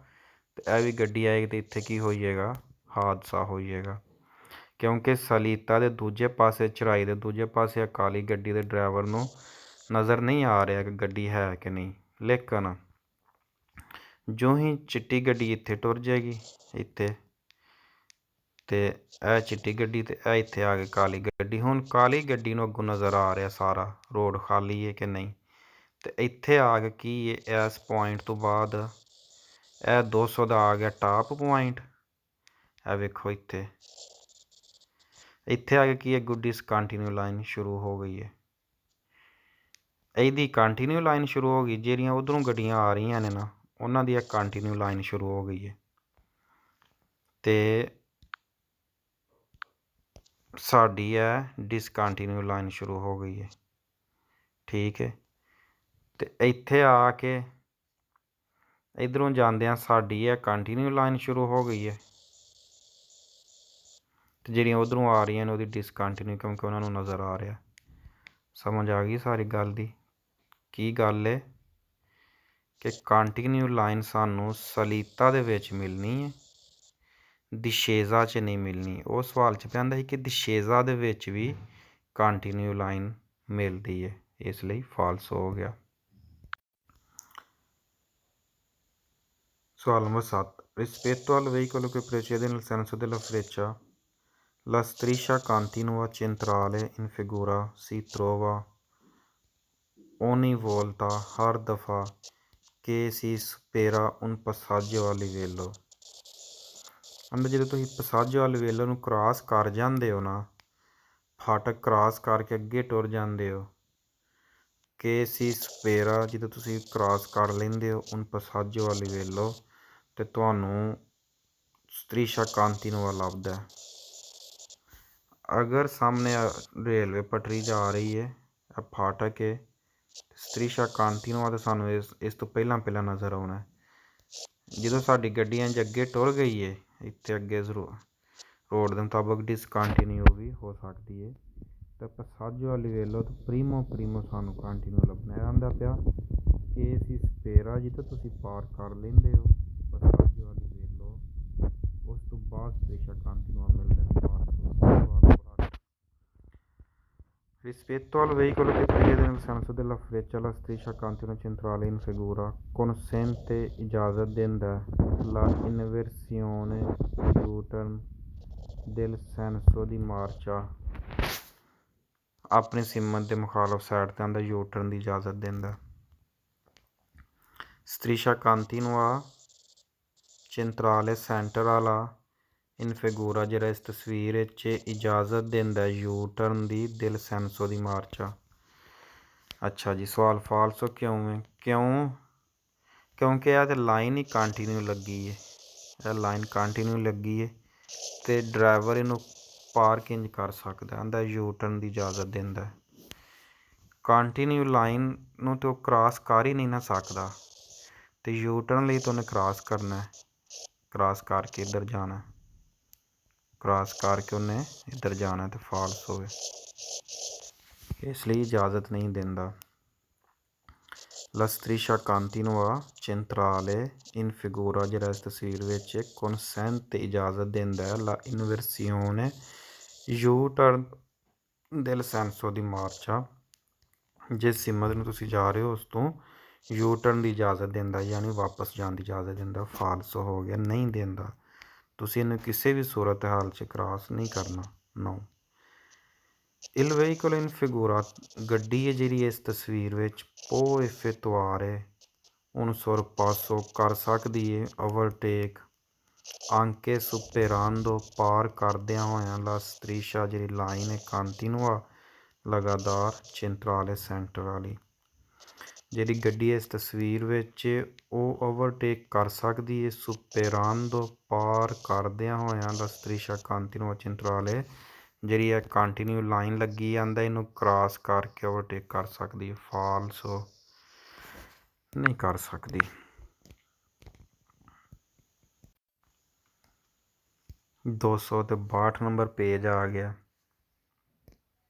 [SPEAKER 1] ਤੇ ਇਹ ਵੀ ਗੱਡੀ ਆਏਗੀ ਤੇ ਇੱਥੇ ਕੀ ਹੋ ਜਾਏਗਾ, ਹਾਦਸਾ ਹੋ ਜਾਏਗਾ। ਕਿਉਂਕਿ ਸਲੀਤਾ ਦੇ ਦੂਜੇ ਪਾਸੇ ਚੜਾਈ ਦੇ ਦੂਜੇ ਪਾਸੇ ਕਾਲੀ ਗੱਡੀ ਦੇ ਡਰਾਈਵਰ ਨੂੰ ਨਜ਼ਰ ਨਹੀਂ ਆ ਰਿਹਾ ਕਿ ਗੱਡੀ ਹੈ ਕਿ ਨਹੀਂ। ਲੇਕਿਨ ਜੋ ਹੀ ਚਿੱਟੀ ਗੱਡੀ ਇੱਥੇ ਟੁਰ ਜਾਏਗੀ ਇੱਥੇ ਤੇ ਇਹ ਚਿੱਟੀ ਗੱਡੀ ਤੇ ਇਹ ਇੱਥੇ ਆ ਕੇ ਕਾਲੀ ਗੱਡੀ। ਹੁਣ ਕਾਲੀ ਗੱਡੀ ਨੂੰ ਅੱਗੋਂ ਨਜ਼ਰ ਆ ਰਿਹਾ ਸਾਰਾ ਰੋਡ ਖਾਲੀ ਹੈ ਕਿ ਨਹੀਂ ਤੇ ਇੱਥੇ ਆ ਕੇ ਕੀ ਹੈ ਇਸ ਪੁਆਇੰਟ ਤੋਂ ਬਾਅਦ ਇਹ 200 ਦਾ ਆ ਗਿਆ ਟਾਪ ਪੁਆਇੰਟ। ਇਹ ਵੇਖੋ ਇੱਥੇ ਇੱਥੇ ਆ ਕੇ ਕੀ ਹੈ ਅੱਗੋਂ ਡਿਸਕੰਟੀਨਿਊ ਲਾਈਨ ਸ਼ੁਰੂ ਹੋ ਗਈ ਹੈ। ਇਹਦੀ ਕੰਟੀਨਿਊ ਲਾਈਨ ਸ਼ੁਰੂ ਹੋ ਗਈ, ਜਿਹੜੀਆਂ ਉੱਧਰੋਂ ਗੱਡੀਆਂ ਆ ਰਹੀਆਂ ਨੇ ਨਾ ਉਹਨਾਂ ਦੀ ਕੰਟੀਨਿਊ ਲਾਈਨ ਸ਼ੁਰੂ ਹੋ ਗਈ ਹੈ। ਤੇ ਸਾਡੀ ਹੈ ਡਿਸਕੰਟੀਨਿਊ ਲਾਈਨ ਸ਼ੁਰੂ ਹੋ ਗਈ ਹੈ। ਠੀਕ ਹੈ, ਤੇ ਇੱਥੇ ਆ ਕੇ ਇੱਧਰੋਂ ਜਾਂਦਿਆਂ ਸਾਡੀ ਹੈ ਕੰਟੀਨਿਊ ਲਾਈਨ ਸ਼ੁਰੂ ਹੋ ਗਈ ਹੈ, ਤੇ ਜਿਹੜੀਆਂ ਉੱਧਰੋਂ ਆ ਰਹੀਆਂ ਨੇ ਉਹਦੀ ਡਿਸਕੰਟੀਨਿਊ, ਕਿਉਂਕਿ ਉਹਨਾਂ ਨੂੰ ਨਜ਼ਰ ਆ ਰਿਹਾ। ਸਮਝ ਆ ਗਈ ਸਾਰੀ ਗੱਲ ਦੀ? ਕੀ ਗੱਲ ਹੈ ਕਿ ਕੰਟੀਨਿਊ ਲਾਈਨ ਸਾਨੂੰ ਸਲੀਤਾ ਦੇ ਵਿੱਚ ਮਿਲਣੀ ਹੈ, ਦਿਸ਼ੇਜ਼ਾ 'ਚ ਨਹੀਂ ਮਿਲਣੀ। ਉਹ ਸਵਾਲ 'ਚ ਕਹਿੰਦਾ ਸੀ ਕਿ ਦਿਸ਼ੇਜ਼ਾ ਦੇ ਵਿੱਚ ਵੀ ਕੰਟੀਨਿਊ ਲਾਈਨ ਮਿਲਦੀ ਹੈ, ਇਸ ਲਈ ਫਾਲਸ ਹੋ ਗਿਆ। ਸਵਾਲ number 7, rispetto al veicolo che precede nel senso della freccia, la striscia continua centrale in figura si trova ogni volta, हर दफ़ा ਕਿ si supera un passaggio a livello। ਅੰਦਰ ਜਦੋਂ ਤੁਸੀਂ passaggio a livello ਨੂੰ ਕ੍ਰਾਸ ਕਰ ਜਾਂਦੇ ਹੋ ਨਾ, ਫਾਟਕ ਕ੍ਰਾਸ ਕਰਕੇ ਅੱਗੇ ਟੁਰ ਜਾਂਦੇ ਹੋ, ਕਿ si supera ਜਦੋਂ ਤੁਸੀਂ ਕ੍ਰਾਸ ਕਰ ਲੈਂਦੇ ਹੋ un passaggio a livello, ਤੇ ਤੁਹਾਨੂੰ striscia continua ਲੱਭਦਾ। ਅਗਰ ਸਾਹਮਣੇ ਰੇਲਵੇ ਪਟਰੀ ਜਾ ਰਹੀ ਹੈ, ਫਾਟਕ ਹੈ, striscia continua ਤਾਂ ਸਾਨੂੰ ਇਸ ਤੋਂ ਪਹਿਲਾਂ ਨਜ਼ਰ ਆਉਣਾ। ਜਦੋਂ ਸਾਡੀ ਗੱਡੀ ਇੰਝ ਅੱਗੇ ਟੁਰ ਗਈ ਹੈ, ਇੱਥੇ ਅੱਗੇ ਰੋਡ ਦੇ ਮੁਤਾਬਕ ਡਿਸਕੰਟੀਨਿਊ ਵੀ ਹੋ ਸਕਦੀ ਹੈ, ਤਾਂ passaggio a livello ਤੋਂ ਪ੍ਰੀਮੋ ਸਾਨੂੰ ਕੰਟੀਨਿਊ ਲੱਭਣਾ। ਆਉਂਦਾ ਪਿਆ ਕਿ si supera ਜਿੱਥੇ ਤੁਸੀਂ ਪਾਰ ਕਰ ਲੈਂਦੇ ਹੋ passaggio a livello, ਉਸ ਤੋਂ ਬਾਅਦ striscia continua ਮਿਲਦਾ। Rispetto al veicolo che precede nel senso della freccia, la striscia continua centrale in figura consente इजाज़त देता la inversione U-turn del senso di marcia। अपनी सिमत के मुखालफ साइड ते आंदा U-turn की इजाज़त देता। striscia continua centrale सेंटर वाला इन फिगूरा ਜਿਹੜਾ ਇਸ ਤਸਵੀਰ ਵਿੱਚ ਇਜਾਜ਼ਤ ਦਿੰਦਾ U-turn ਦੀ ਦਿਲ ਸੈਂਸੋ ਦੀ ਮਾਰਚਾ। ਅੱਛਾ ਜੀ, ਸਵਾਲ ਫਾਲਸ ਕਿਉਂ ਹੈ? ਕਿਉਂਕਿ ਇਹ ਤਾਂ ਲਾਈਨ ਹੀ ਕੰਟੀਨਿਊ ਲੱਗੀ ਹੈ, ਇਹ ਲਾਈਨ ਕੰਟੀਨਿਊ ਲੱਗੀ ਹੈ, ਤੇ ਡਰਾਈਵਰ ਇਹਨੂੰ ਪਾਰ ਕਿੰਝ ਕਰ ਸਕਦਾ? ਆਂਦਾ U-turn ਦੀ ਇਜਾਜ਼ਤ ਦਿੰਦਾ। ਕੰਟੀਨਿਊ ਲਾਈਨ ਨੂੰ ਤਾਂ ਉਹ ਕ੍ਰਾਸ ਕਰ ਹੀ ਨਹੀਂ ਨਾ ਸਕਦਾ, ਤੇ U-turn ਲਈ ਤਾਂ ਉਹਨੇ ਕ੍ਰਾਸ ਕਰਨਾ, ਕ੍ਰਾਸ ਕਰਕੇ ਇੱਧਰ ਜਾਣਾ, ਕ੍ਰਾਸ ਕਰਕੇ ਉਹਨੇ ਇੱਧਰ ਜਾਣਾ, ਤੇ ਫਾਲਸ ਹੋਵੇ, ਇਸ ਲਈ ਇਜਾਜ਼ਤ ਨਹੀਂ ਦਿੰਦਾ। La striscia continua centrale in figura ਜਿਹੜਾ ਇਸ ਤਸਵੀਰ ਵਿੱਚ consente ਇਜਾਜ਼ਤ ਦਿੰਦਾ ਹੈ la inversione U-turn del senso di marcia, ਜਿਸ ਸਿਮਤ ਨੂੰ ਤੁਸੀਂ ਜਾ ਰਹੇ ਹੋ ਉਸ ਤੋਂ U-turn ਦੀ ਇਜਾਜ਼ਤ ਦਿੰਦਾ, ਯਾਨੀ ਵਾਪਸ ਜਾਣ ਦੀ ਇਜਾਜ਼ਤ ਦਿੰਦਾ। ਫਾਲਸ ਹੋ ਗਿਆ, ਨਹੀਂ ਦਿੰਦਾ। ਤੁਸੀਂ ਇਹਨੂੰ ਕਿਸੇ ਵੀ ਸੂਰਤ ਹਾਲ 'ਚ ਕ੍ਰਾਸ ਨਹੀਂ ਕਰਨਾ। 9, il veicolo in figura ਗੱਡੀ ਹੈ ਜਿਹੜੀ ਇਸ ਤਸਵੀਰ ਵਿੱਚ può effettuare un sorpasso ਕਰ ਸਕਦੀ ਹੈ ਓਵਰਟੇਕ anche superando ਪਾਰ ਕਰਦਿਆਂ ਹੋਇਆਂ la striscia ਜਿਹੜੀ ਲਾਈਨ ਹੈ continua ਲਗਾਤਾਰ centrale ਸੈਂਟਰ ਵਾਲੀ। ਜਿਹੜੀ ਗੱਡੀ ਇਸ ਤਸਵੀਰ ਵਿੱਚ ਉਹ ਓਵਰਟੇਕ ਕਰ ਸਕਦੀ ਹੈ ਸੁਪੇਰਾਂਦੋ ਪਾਰ ਕਰਦਿਆਂ ਹੋਇਆਂ la striscia continua centrale ਜਿਹੜੀ ਹੈ ਕੰਟੀਨਿਊ ਲਾਈਨ ਲੱਗੀ ਆਂਦਾ, ਇਹਨੂੰ ਕ੍ਰਾਸ ਕਰਕੇ ਓਵਰਟੇਕ ਕਰ ਸਕਦੀ ਹੈ। ਫਾਲਸ ਨਹੀਂ ਕਰ ਸਕਦੀ। ਦੋ 262 ਨੰਬਰ ਪੇਜ ਆ ਗਿਆ।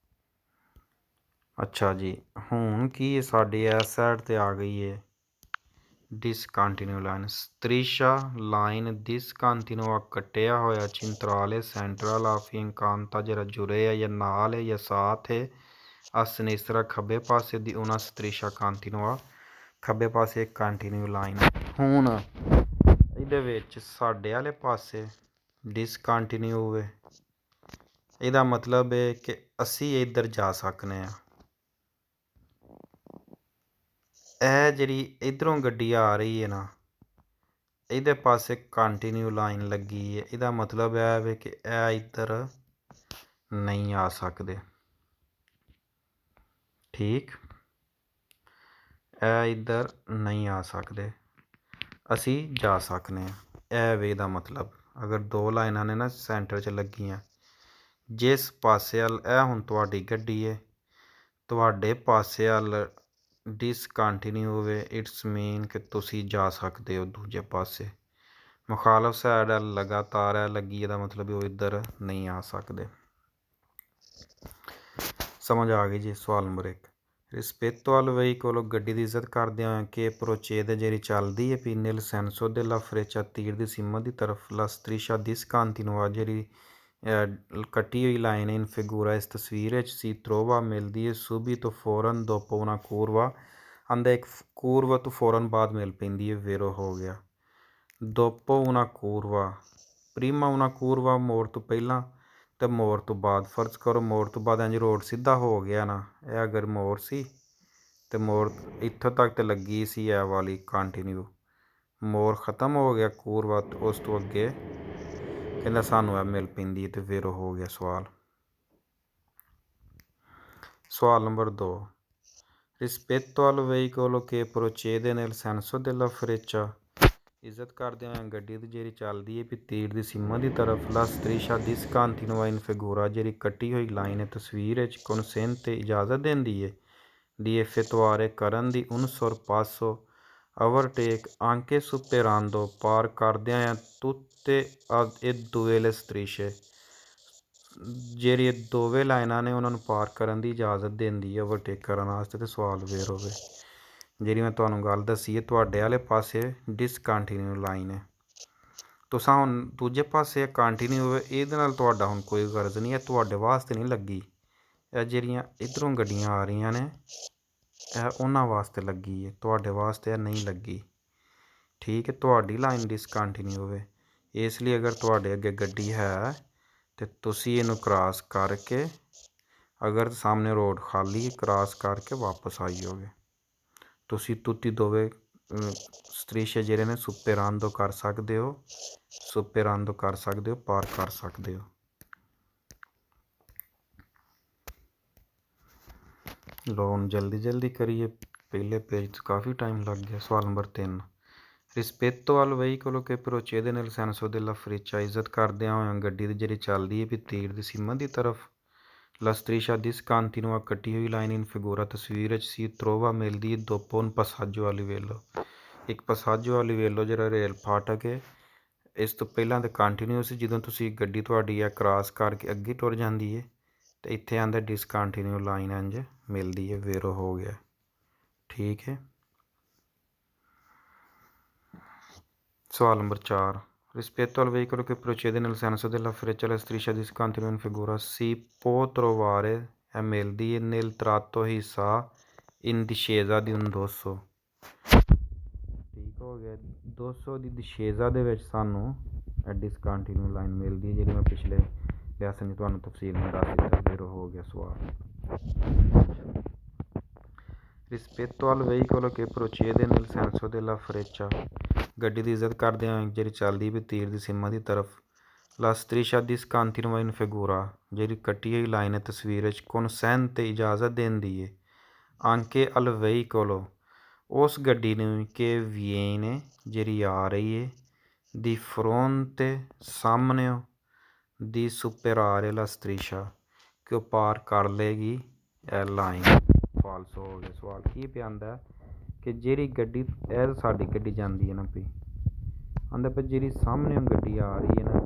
[SPEAKER 1] ਅੱਛਾ ਜੀ, ਹੁਣ ਕੀ ਸਾਡੀ ਇਸ ਸਾਈਡ 'ਤੇ ਆ ਗਈ ਹੈ discontinue line. striscia line discontinua ਕੱਟਿਆ ਹੋਇਆ centrale ਸੈਂਟਰਲ ਆਫ ਇੰਕਾਂਤਾ ਜਿਹੜਾ ਜੁੜੇ ਹੈ ਜਾਂ ਨਾਲ ਹੈ ਜਾਂ ਸਾਥ ਹੈ ਆ sinistra ਖੱਬੇ ਪਾਸੇ ਦੀ ਉਹਨਾਂ striscia continua ਖੱਬੇ ਪਾਸੇ ਇੱਕ ਕੰਟੀਨਿਊ ਲਾਈਨ। ਹੁਣ ਇਹਦੇ ਵਿੱਚ ਸਾਡੇ ਵਾਲੇ ਪਾਸੇ ਡਿਸਕੰਟੀਨਿਊ ਹੈ, ਇਹਦਾ ਮਤਲਬ ਹੈ ਕਿ ਅਸੀਂ ਇੱਧਰ ਜਾ ਸਕਦੇ ਹਾਂ। ਇਹ ਜਿਹੜੀ ਇੱਧਰੋਂ ਗੱਡੀ ਆ ਰਹੀ ਹੈ ਨਾ, ਇਹਦੇ ਪਾਸੇ ਕੰਟੀਨਿਊ ਲਾਈਨ ਲੱਗੀ ਹੈ, ਇਹਦਾ ਮਤਲਬ ਇਹ ਵੇ ਕਿ ਇਹ ਇੱਧਰ ਨਹੀਂ ਆ ਸਕਦੇ। ਠੀਕ, ਇਹ ਇੱਧਰ ਨਹੀਂ ਆ ਸਕਦੇ, ਅਸੀਂ ਜਾ ਸਕਦੇ ਹਾਂ, ਇਹ ਵੇ ਇਹਦਾ ਮਤਲਬ। ਅਗਰ ਦੋ ਲਾਈਨਾਂ ਨੇ ਨਾ ਸੈਂਟਰ 'ਚ ਲੱਗੀਆਂ, ਜਿਸ ਪਾਸੇ ਵੱਲ ਇਹ ਹੁਣ ਤੁਹਾਡੀ ਗੱਡੀ ਹੈ, ਤੁਹਾਡੇ ਪਾਸੇ ਵੱਲ ਡਿਸਕੰਟੀਨਿਊ ਹੋਵੇ, ਇਟਸ ਮੀਨ ਕਿ ਤੁਸੀਂ ਜਾ ਸਕਦੇ ਹੋ ਦੂਜੇ ਪਾਸੇ। ਮੁਖਾਲਫ ਸਾਈਡ ਵੱਲ ਲਗਾਤਾਰ ਹੈ ਲੱਗੀ, ਇਹਦਾ ਮਤਲਬ ਉਹ ਇੱਧਰ ਨਹੀਂ ਆ ਸਕਦੇ। ਸਮਝ ਆ ਗਈ ਜੀ। ਸਵਾਲ ਨੰਬਰ 1, rispetto al veicolo ਗੱਡੀ ਦੀ ਇੱਜ਼ਤ ਕਰਦਿਆਂ ਹੋਇਆ che procede ਜਿਹੜੀ ਚੱਲਦੀ ਹੈ ਵੀ nel senso della freccia ਤੀਰ ਦੀ ਸੀਮਾ ਦੀ ਤਰਫ la striscia discontinua ਜਿਹੜੀ ਕੱਟੀ ਹੋਈ ਲਾਈਨ ਇਨ ਫਿਗੂਰਾ ਇਸ ਤਸਵੀਰ ਵਿੱਚ ਸੀ trova ਮਿਲਦੀ ਹੈ subito ਫੌਰਨ dopo una curva ਆਂਦਾ ਇੱਕ ਕੂਰਵਾ ਤੋਂ ਫੌਰਨ ਬਾਅਦ ਮਿਲ ਪੈਂਦੀ ਹੈ, ਵੇਰੋ ਹੋ ਗਿਆ। dopo una curva prima una curva ਮੋੜ ਤੋਂ ਪਹਿਲਾਂ ਤੇ ਮੋੜ ਤੋਂ ਬਾਅਦ। ਫਰਜ਼ ਕਰੋ ਮੋੜ ਤੋਂ ਬਾਅਦ ਇੰਝ ਰੋਡ ਸਿੱਧਾ ਹੋ ਗਿਆ ਨਾ, ਇਹ ਅਗਰ ਮੋੜ ਸੀ ਤੇ ਮੋੜ ਇੱਥੋਂ ਤੱਕ ਤੇ ਲੱਗੀ ਸੀ ਇਹ ਵਾਲੀ ਕੰਟੀਨਿਊ, ਮੋੜ ਖ਼ਤਮ ਹੋ ਗਿਆ ਕੂਰਵਾ, ਉਸ ਤੋਂ ਅੱਗੇ ਕਹਿੰਦਾ ਸਾਨੂੰ ਇਹ ਮਿਲ ਪੈਂਦੀ ਤੇ ਫਿਰ ਉਹ ਹੋ ਗਿਆ ਸਵਾਲ। ਸਵਾਲ number 2, rispetto al veicolo che procede nel senso della freccia ਇੱਜ਼ਤ ਕਰਦਿਆਂ ਹੋਇਆ ਗੱਡੀ ਦੀ ਜਿਹੜੀ ਚੱਲਦੀ ਹੈ ਵੀ ਤੀਰ ਦੀ ਸੀਮਾ ਦੀ ਤਰਫ la striscia discontinua in figura ਜਿਹੜੀ ਕੱਟੀ ਹੋਈ ਲਾਈਨ ਹੈ ਤਸਵੀਰ ਵਿੱਚ consente ਇਜਾਜ਼ਤ ਦਿੰਦੀ ਹੈ di effettuare ਕਰਨ ਦੀ un sorpasso overtake anche superando ਪਾਰ ਕਰਦਿਆਂ ਹੋਇਆ tutte e due le strisce ਜਿਹੜੀ ਇਹ ਦੋਵੇਂ ਲਾਈਨਾਂ ਨੇ ਉਹਨਾਂ ਨੂੰ ਪਾਰ ਕਰਨ ਦੀ ਇਜਾਜ਼ਤ ਦਿੰਦੀ ਹੈ ਓਵਰਟੇਕ ਕਰਨ ਵਾਸਤੇ। ਤੇ ਸਵਾਲ ਫੇਰ ਹੋਵੇ ਜਿਹੜੀ ਮੈਂ ਤੁਹਾਨੂੰ ਗੱਲ ਦੱਸੀ ਹੈ ਤੁਹਾਡੇ ਵਾਲੇ ਪਾਸੇ ਡਿਸਕੰਟੀਨਿਊ ਲਾਈਨ ਹੈ, ਤੁਸੀਂ ਹੁਣ ਦੂਜੇ ਪਾਸੇ ਕੰਟੀਨਿਊ ਹੋਵੇ, ਇਹਦੇ ਨਾਲ ਤੁਹਾਡਾ ਹੁਣ ਕੋਈ ਗਰਜ਼ ਨਹੀਂ ਹੈ, ਤੁਹਾਡੇ ਵਾਸਤੇ ਨਹੀਂ ਲੱਗੀ। ਇਹ ਜਿਹੜੀਆਂ ਇੱਧਰੋਂ ਗੱਡੀਆਂ ਆ ਰਹੀਆਂ ਨੇ ਇਹ ਉਹਨਾਂ ਵਾਸਤੇ ਲੱਗੀ ਹੈ, ਤੁਹਾਡੇ ਵਾਸਤੇ ਇਹ ਨਹੀਂ ਲੱਗੀ। ਠੀਕ ਹੈ, ਤੁਹਾਡੀ ਲਾਈਨ ਡਿਸਕੰਟੀਨਿਊ ਹੋਵੇ, ਇਸ ਲਈ ਅਗਰ ਤੁਹਾਡੇ ਅੱਗੇ ਗੱਡੀ ਹੈ ਤੇ ਤੁਸੀਂ ਇਹਨੂੰ ਕ੍ਰਾਸ ਕਰਕੇ, ਅਗਰ ਸਾਹਮਣੇ ਰੋਡ ਖਾਲੀ ਕ੍ਰਾਸ ਕਰਕੇ ਵਾਪਸ ਆਈ ਜਾਓਗੇ, ਤੁਸੀਂ ਤੁੱਤੀ ਦੋਵੇਂ ਸਟ੍ਰਿਸ਼ੇ ਜਿਹੜੇ ਨੇ ਸੁਪੇਰਾਂਦੋ ਕਰ ਸਕਦੇ ਹੋ, ਸੁਪੇਰਾਂਦੋ ਕਰ ਸਕਦੇ ਹੋ, ਪਾਰ ਕਰ ਸਕਦੇ ਹੋ। ਲੋ ਹੁਣ ਜਲਦੀ ਜਲਦੀ ਕਰੀਏ, ਪਹਿਲੇ ਪੇਜ 'ਚ ਕਾਫੀ ਟਾਈਮ ਲੱਗ ਗਿਆ। ਸਵਾਲ number 3, rispetto al veicolo che procede nel senso della freccia ਇੱਜ਼ਤ ਕਰਦਿਆਂ ਹੋਇਆਂ ਗੱਡੀ ਦੀ ਜਿਹੜੀ ਚੱਲਦੀ ਹੈ ਵੀ ਤੀਰ ਦੀ ਸੀਮਾ ਦੀ ਤਰਫ la striscia discontinua ਕੱਟੀ ਹੋਈ ਲਾਈਨ ਇਨ ਫਿਗੂਰਾ ਤਸਵੀਰ ਵਿੱਚ ਸੀ trova ਮਿਲਦੀ ਹੈ dopo un passaggio a livello ਇੱਕ passaggio a livello ਜਿਹੜਾ ਰੇਲ ਫਾਟਕ ਹੈ, ਇਸ ਤੋਂ ਪਹਿਲਾਂ ਤਾਂ ਕੰਟੀਨਿਊ ਸੀ, ਜਦੋਂ ਤੁਸੀਂ ਗੱਡੀ ਤੁਹਾਡੀ ਆ ਕ੍ਰਾਸ ਕਰਕੇ ਅੱਗੇ ਟੁਰ ਜਾਂਦੀ ਹੈ ਤੇ ਇੱਥੇ ਆਂਦਾ ਡਿਸਕੰਟੀਨਿਊ ਲਾਈਨ ਇੰਝ ਮਿਲਦੀ ਹੈ, ਵੇਰੋ ਹੋ ਗਿਆ। ਠੀਕ ਹੈ। ਸਵਾਲ number 4, rispetto al veicolo che procede nel senso della freccia la striscia discontinua in figura si può trovare è ਮਿਲਦੀ ਹੈ nel tratto ਹਿੱਸਾ in discesa di un 200। ਠੀਕ ਹੋ ਗਿਆ, 200 ਦੀ discesa ਦੇ ਵਿੱਚ ਸਾਨੂੰ ਡਿਸਕੰਟੀਨਿਊ ਲਾਈਨ ਮਿਲਦੀ ਹੈ, ਜਿਹੜੀ ਮੈਂ ਪਿਛਲੇ ਲੈਸਨ 'ਚ ਤੁਹਾਨੂੰ ਤਫਸੀਲ ਨਾਲ ਦੱਸ ਦਿੱਤਾ, ਫਿਰ ਹੋ ਗਿਆ ਸਵਾਲ। rispetto al veicolo che procede nel senso della freccia ਗੱਡੀ ਦੀ ਇੱਜ਼ਤ ਕਰਦਿਆਂ ਹੋਏ ਜਿਹੜੀ ਚੱਲਦੀ ਵੀ ਤੀਰ ਦੀ ਸੀਮਾ ਦੀ ਤਰਫ la striscia discontinua in figura ਜਿਹੜੀ ਕੱਟੀ ਹੋਈ ਲਾਈਨ ਹੈ ਤਸਵੀਰ ਵਿੱਚ consente ਇਜਾਜ਼ਤ ਦਿੰਦੀ ਹੈ anche al veicolo ਉਸ ਗੱਡੀ ਨੂੰ che viene ਜਿਹੜੀ ਆ ਰਹੀ ਹੈ di fronte ਸਾਹਮਣਿਓ di superare la striscia ਕਿ ਉਹ ਪਾਰ ਕਰ ਲਏਗੀ ਇਹ ਲਾਈਨ। ਫਾਲਸ ਹੋ ਗਿਆ ਸਵਾਲ। ਕੀ ਪਿਆ ਆਂਦਾ ਕਿ ਜਿਹੜੀ ਗੱਡੀ ਇਹ ਸਾਡੀ ਗੱਡੀ ਜਾਂਦੀ ਹੈ ਨਾ ਪਈ ਆਂਦਾ ਪਰ ਜਿਹੜੀ ਸਾਹਮਣੇ ਗੱਡੀ ਆ ਰਹੀ ਹੈ ਨਾ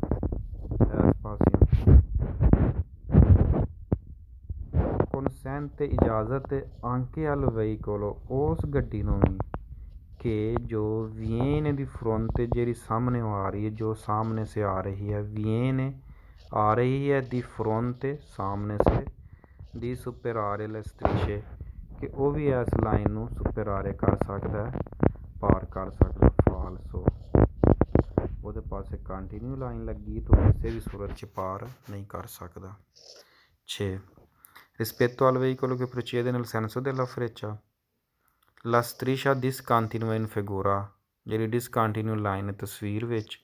[SPEAKER 1] ਇਸ ਪਾਸੇ consente ਇਜਾਜ਼ਤ anche al veicolo ਉਸ ਗੱਡੀ ਨੂੰ ਵੀ ਕਿ ਜੋ viene di fronte ਜਿਹੜੀ ਸਾਹਮਣੇ ਆ ਰਹੀ ਹੈ, ਜੋ सामने से आ रही है, viene आ रही है di fronte सामने से di superare le strisce ਕਿ ਉਹ ਵੀ ਇਸ ਲਾਈਨ ਨੂੰ ਸੁਪਰਾਰੇ ਕਰ ਸਕਦਾ ਹੈ, ਪਾਰ ਕਰ ਸਕਦਾ। ਫਾਲਸੋ ਉਹਦੇ ਪਾਸੇ ਕੰਟੀਨਿਊ ਲਾਈਨ ਲੱਗੀ ਤਾਂ ਕਿਸੇ ਵੀ ਸੂਰਤ 'ਚ ਪਾਰ ਨਹੀਂ ਕਰ ਸਕਦਾ। 6, rispetto al veicolo che procede nel senso della freccia la striscia discontinua in figura ਜਿਹੜੀ ਡਿਸਕੰਟੀਨਿਊ ਲਾਈਨ ਤਸਵੀਰ ਵਿੱਚ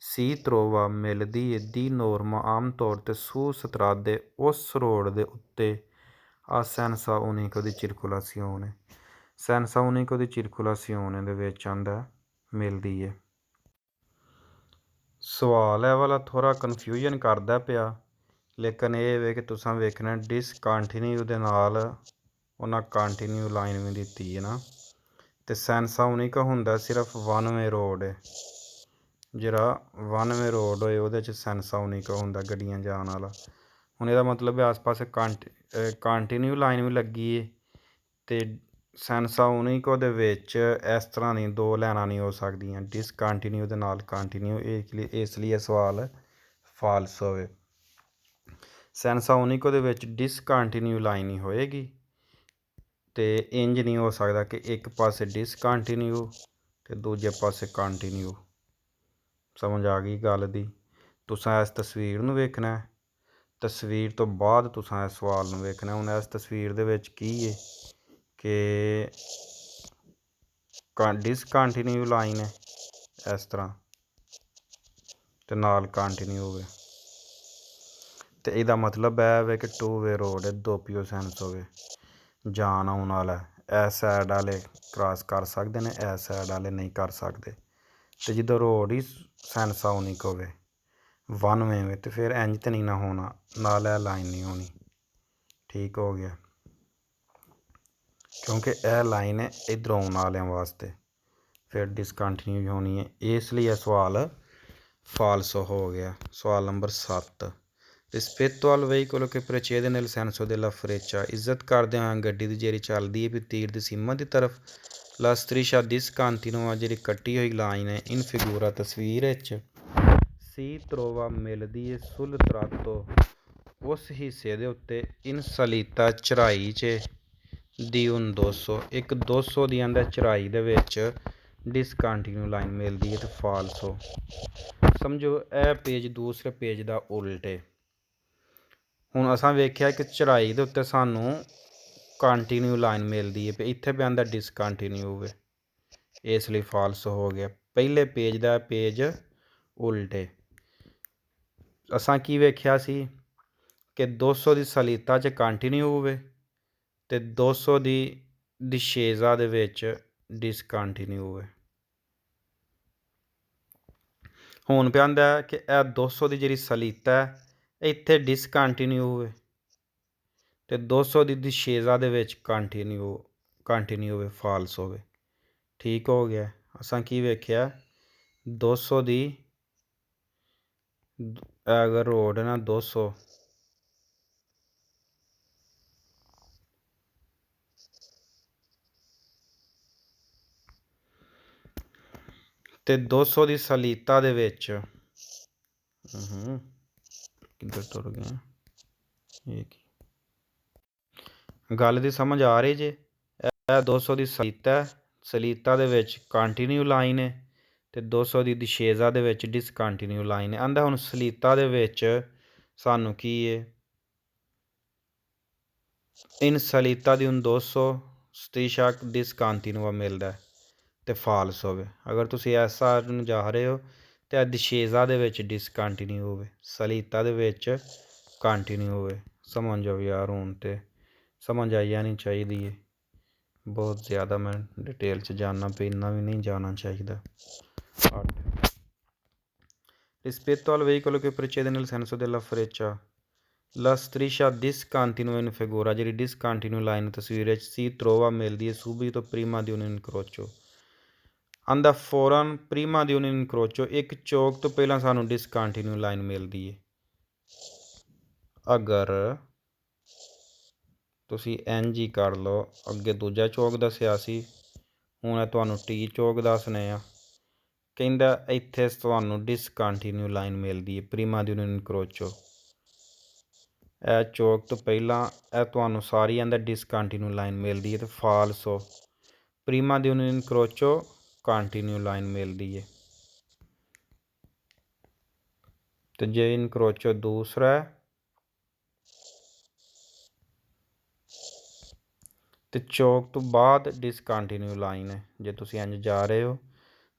[SPEAKER 1] ਸੀ trova ਮਿਲਦੀ ਹੈ ਦੀ ਨੋਰਮਾ ਆਮ ਤੌਰ 'ਤੇ su strade ਉਸ ਰੋਡ ਦੇ ਉੱਤੇ ਆ senza unico di circolazione senza unico di circolazione ਦੇ ਵਿੱਚ ਆਂਦਾ ਮਿਲਦੀ ਹੈ। ਸਵਾਲ ਇਹ ਵਾਲਾ ਥੋੜ੍ਹਾ ਕਨਫਿਊਜ਼ਨ ਕਰਦਾ ਪਿਆ, ਲੇਕਿਨ ਇਹ ਵੇ ਕਿ ਤੁਸੀਂ ਵੇਖਣਾ ਡਿਸਕੰਟੀਨਿਊ ਦੇ ਨਾਲ ਉਹਨਾਂ ਕੰਟੀਨਿਊ ਲਾਈਨ ਵੀ ਦਿੱਤੀ ਹੈ ਨਾ, ਅਤੇ ਸੈਂਸਾਉਨਿਕ ਹੁੰਦਾ ਸਿਰਫ ਵਨ ਵੇ ਰੋਡ ਹੈ। ਜਿਹੜਾ ਵਨ ਵੇ ਰੋਡ ਹੋਏ ਉਹਦੇ 'ਚ ਸੈਂਸਾਉਨਿਕ ਹੁੰਦਾ ਗੱਡੀਆਂ ਜਾਣ ਵਾਲਾ। ਹੁਣ ਇਹਦਾ ਮਤਲਬ ਆਸ ਪਾਸੇ ਕੰਟੀਨਿਊ ਲਾਈਨ ਵੀ ਲੱਗੀ ਹੈ, ਅਤੇ ਸੈਂਸਾਉਨਿਕ ਉਹਦੇ ਵਿੱਚ ਇਸ ਤਰ੍ਹਾਂ ਦੀ ਦੋ ਲਾਈਨਾਂ ਨਹੀਂ ਹੋ ਸਕਦੀਆਂ ਡਿਸਕੰਟੀਨਿਊ ਦੇ ਨਾਲ ਕੰਟੀਨਿਊ, ਇਸ ਲਈ ਇਹ ਸਵਾਲ ਫਾਲਸ ਹੋਵੇ। ਸੈਂਸਾਉਨਿਕ ਉਹਦੇ ਵਿੱਚ ਡਿਸਕੰਟੀਨਿਊ ਲਾਈਨ ਹੀ ਹੋਏਗੀ, ਅਤੇ ਇੰਜ ਨਹੀਂ ਹੋ ਸਕਦਾ ਕਿ ਇੱਕ ਪਾਸੇ ਡਿਸਕੰਟੀਨਿਊ ਅਤੇ ਦੂਜੇ ਪਾਸੇ ਕੰਟੀਨਿਊ। ਸਮਝ ਆ ਗਈ ਗੱਲ ਦੀ? ਤੁਸੀਂ ਇਸ ਤਸਵੀਰ ਨੂੰ ਵੇਖਣਾ, ਤਸਵੀਰ ਤੋਂ ਬਾਅਦ ਤੁਸੀਂ ਇਸ ਸਵਾਲ ਨੂੰ ਵੇਖਣਾ। ਹੁਣ ਇਸ ਤਸਵੀਰ ਦੇ ਵਿੱਚ ਕੀ ਹੈ ਕਿ ਡਿਸਕੰਟੀਨਿਊ ਲਾਈਨ ਹੈ ਇਸ ਤਰ੍ਹਾਂ, ਅਤੇ ਨਾਲ ਕੰਟੀਨਿਊ ਹੋਵੇ, ਅਤੇ ਇਹਦਾ ਮਤਲਬ ਇਹ ਵੇ ਕਿ ਟੂ ਵੇ ਰੋਡ ਹੈ, ਦੋ ਪਿਓ ਸੈਂਸ ਹੋਵੇ, ਜਾਣ ਆਉਣ ਵਾਲਾ। ਇਸ ਸਾਈਡ ਵਾਲੇ ਕ੍ਰਾਸ ਕਰ ਸਕਦੇ ਨੇ, ਇਸ ਸਾਈਡ ਵਾਲੇ ਨਹੀਂ ਕਰ ਸਕਦੇ। ਅਤੇ ਜਦੋਂ ਰੋਡ ਹੀ ਸੈਂਸਾਉਨਿਕ ਹੋਵੇ ਵਨ ਵੇ ਵੇ, ਅਤੇ ਫਿਰ ਇੰਜ ਤਾਂ ਨਹੀਂ ਨਾ ਹੋਣਾ, ਨਾਲ ਇਹ ਲਾਈਨ ਨਹੀਂ ਹੋਣੀ। ਠੀਕ ਹੋ ਗਿਆ, ਕਿਉਂਕਿ ਇਹ ਲਾਈਨ ਹੈ ਇੱਧਰੋਂ ਆਉਣ ਵਾਲਿਆਂ ਵਾਸਤੇ, ਫਿਰ ਡਿਸਕੰਟੀਨਿਊ ਹੋਣੀ ਹੈ, ਇਸ ਲਈ ਇਹ ਸਵਾਲ ਫਾਲਸ ਹੋ ਗਿਆ। ਸਵਾਲ number 7, ਰਿਸਪetto al veicolo che precede nel senso della freccia, ਇੱਜ਼ਤ ਕਰਦੇ ਹਾਂ ਗੱਡੀ ਦੀ ਜਿਹੜੀ ਚੱਲਦੀ ਹੈ ਵੀ ਤੀਰ ਦੀ ਸੀਮਾ ਦੀ ਤਰਫ। La striscia discontinua ਜਿਹੜੀ ਕੱਟੀ ਹੋਈ ਲਾਈਨ ਹੈ ਇਨ ਫਿਗੂਰਾ ਤਸਵੀਰ ਵਿੱਚ, ਸੀ ਤਰੋਵਾ ਮਿਲਦੀ ਹੈ ਸੁਲ ਤਰਾਤੋ ਉਸ ਹਿੱਸੇ ਦੇ ਉੱਤੇ, ਇਨ ਸਲੀਤਾ ਚੜਾਈ 'ਚ ਦੀ ਉਨ 200 ਇੱਕ 200 ਦੀ ਅੰਦਰ ਚੜਾਈ ਦੇ ਵਿੱਚ ਡਿਸਕੰਟੀਨਿਊ ਲਾਈਨ ਮਿਲਦੀ ਹੈ, ਅਤੇ ਫਾਲਸੋ। ਸਮਝੋ ਇਹ ਪੇਜ ਦੂਸਰੇ ਪੇਜ ਦਾ ਉਲਟ ਹੈ। ਹੁਣ ਅਸਾਂ ਵੇਖਿਆ ਕਿ ਚੜਾਈ ਦੇ ਉੱਤੇ ਸਾਨੂੰ ਕੰਟੀਨਿਊ ਲਾਈਨ ਮਿਲਦੀ ਹੈ, ਇੱਥੇ ਵੀ ਆਉਂਦਾ ਡਿਸਕੰਟੀਨਿਊ ਹੋਵੇ, ਇਸ ਲਈ ਫਾਲਸ ਹੋ ਗਿਆ। ਪਹਿਲੇ ਪੇਜ ਦਾ ਪੇਜ ਉਲਟ ਹੈ। ਅਸਾਂ ਕੀ ਵੇਖਿਆ ਸੀ ਕਿ 200 ਦੀ ਸਲੀਤਾ 'ਚ ਕੰਟੀਨਿਊ ਹੋਵੇ, ਅਤੇ 200 ਦੀ ਦਿਸ਼ੇਜ਼ਾ ਦੇ ਵਿੱਚ ਡਿਸਕੰਟੀਨਿਊ ਹੋਵੇ। ਹੁਣ ਪਿਆ ਆਂਦਾ ਕਿ ਇਹ 200 ਦੀ ਜਿਹੜੀ ਸਲੀਤਾ ਹੈ ਇੱਥੇ ਡਿਸਕੰਟੀਨਿਊ ਹੋਵੇ, ਅਤੇ 200 ਦੀ ਦਿਸ਼ੇਜ਼ਾ ਦੇ ਵਿੱਚ ਕੰਟੀਨਿਊ ਹੋਵੇ, ਫਾਲਸ ਹੋਵੇ। ਠੀਕ ਹੋ ਗਿਆ। ਅਸਾਂ ਕੀ ਵੇਖਿਆ 200 ਦੀ ਅਗਰ ਰੋਡ ਹੈ ਨਾ 200, ਅਤੇ 200 ਦੀ ਸਲੀਤਾ ਦੇ ਵਿੱਚ ਕਿੱਧਰ ਤੁਰ ਗਿਆ ਇਹ ਕੀ ਗੱਲ ਦੀ ਸਮਝ ਆ ਰਹੀ ਜੇ? ਇਹ 200 ਦੀ ਸਲੀਤਾ ਦੇ ਵਿੱਚ ਕੰਟੀਨਿਊ ਲਾਈਨ ਹੈ, ਅਤੇ 200 ਦੀ ਦਿਸ਼ੇਜ਼ਾ ਦੇ ਵਿੱਚ ਡਿਸਕੰਟੀਨਿਊ ਲਾਈਨ ਹੈ। ਆਂਦਾ ਹੁਣ ਸਲੀਤਾ ਦੇ ਵਿੱਚ ਸਾਨੂੰ ਕੀ ਹੈ, ਇਨ ਸਲੀਤਾ ਦੀ ਹੁਣ 200 ਸਟੀਸ਼ਾ ਡਿਸਕੰਟੀਨਿਊਆ ਮਿਲਦਾ, ਅਤੇ ਫਾਲਸ ਹੋਵੇ। ਅਗਰ ਤੁਸੀਂ ਇਸ ਸਾਈਡ ਨੂੰ ਜਾ ਰਹੇ ਹੋ ਅਤੇ ਦਿਸ਼ੇਜ਼ਾ ਦੇ ਵਿੱਚ ਡਿਸਕੰਟੀਨਿਊ ਹੋਵੇ, ਸਲੀਤਾ ਦੇ ਵਿੱਚ ਕੰਟੀਨਿਊ ਹੋਵੇ। ਸਮਝ ਜਾਓ ਯਾਰ, ਹੁਣ ਤਾਂ ਸਮਝ ਆਈ ਜਾਣੀ ਚਾਹੀਦੀ ਹੈ। ਬਹੁਤ ਜ਼ਿਆਦਾ ਮੈਂ ਡਿਟੇਲ 'ਚ ਜਾਣਨਾ ਪਈ, ਇੰਨਾ ਵੀ ਨਹੀਂ ਜਾਣਾ ਚਾਹੀਦਾ। 8 rispetto al veicolo che precede nel senso della freccia, la striscia discontinua in figura ਜਿਹੜੀ ਡਿਸਕੰਟੀਨਿਊ ਲਾਈਨ ਤਸਵੀਰ ਵਿੱਚ ਸੀ ਤਰੋਵਾ ਮਿਲਦੀ ਹੈ subito prima di un incrocio। ਆਂਦਾ ਫੌਰਨ ਪ੍ਰੀਮਾ ਦੀ un incrocio, ਇੱਕ ਚੌਕ ਤੋਂ ਪਹਿਲਾਂ ਸਾਨੂੰ ਡਿਸਕੰਟੀਨਿਊ ਲਾਈਨ ਮਿਲਦੀ ਹੈ। ਅਗਰ ਤੁਸੀਂ ਇੰਜ ਹੀ ਕਰ ਲਓ, ਅੱਗੇ ਦੂਜਾ ਚੌਕ ਦੱਸਿਆ ਸੀ, ਹੁਣ ਤੁਹਾਨੂੰ ਟੀ ਚੌਕ ਦੱਸਣੇ ਆ। ਕਹਿੰਦਾ ਇੱਥੇ ਤੁਹਾਨੂੰ ਡਿਸਕੰਟੀਨਿਊ ਲਾਈਨ ਮਿਲਦੀ ਹੈ ਪ੍ਰੀਮਾ ਦੀ un incrocio। ਇਹ ਚੌਕ ਤੋਂ ਪਹਿਲਾਂ ਇਹ ਤੁਹਾਨੂੰ ਸਾਰੀ ਅੰਦਰ ਡਿਸਕੰਟੀਨਿਊ ਲਾਈਨ ਮਿਲਦੀ ਹੈ, ਅਤੇ ਫਾਲਸੋ ਪ੍ਰੀਮਾ ਦੀ un incrocio ਕੰਟੀਨਿਊ ਲਾਈਨ ਮਿਲਦੀ ਹੈ। ਅਤੇ ਜੇ ਇਨਕਰੋਚੋ ਦੂਸਰਾ ਹੈ ਅਤੇ ਚੌਕ ਤੋਂ ਬਾਅਦ ਡਿਸਕੰਟੀਨਿਊ ਲਾਈਨ ਹੈ। ਜੇ ਤੁਸੀਂ ਇੰਝ ਜਾ ਰਹੇ ਹੋ,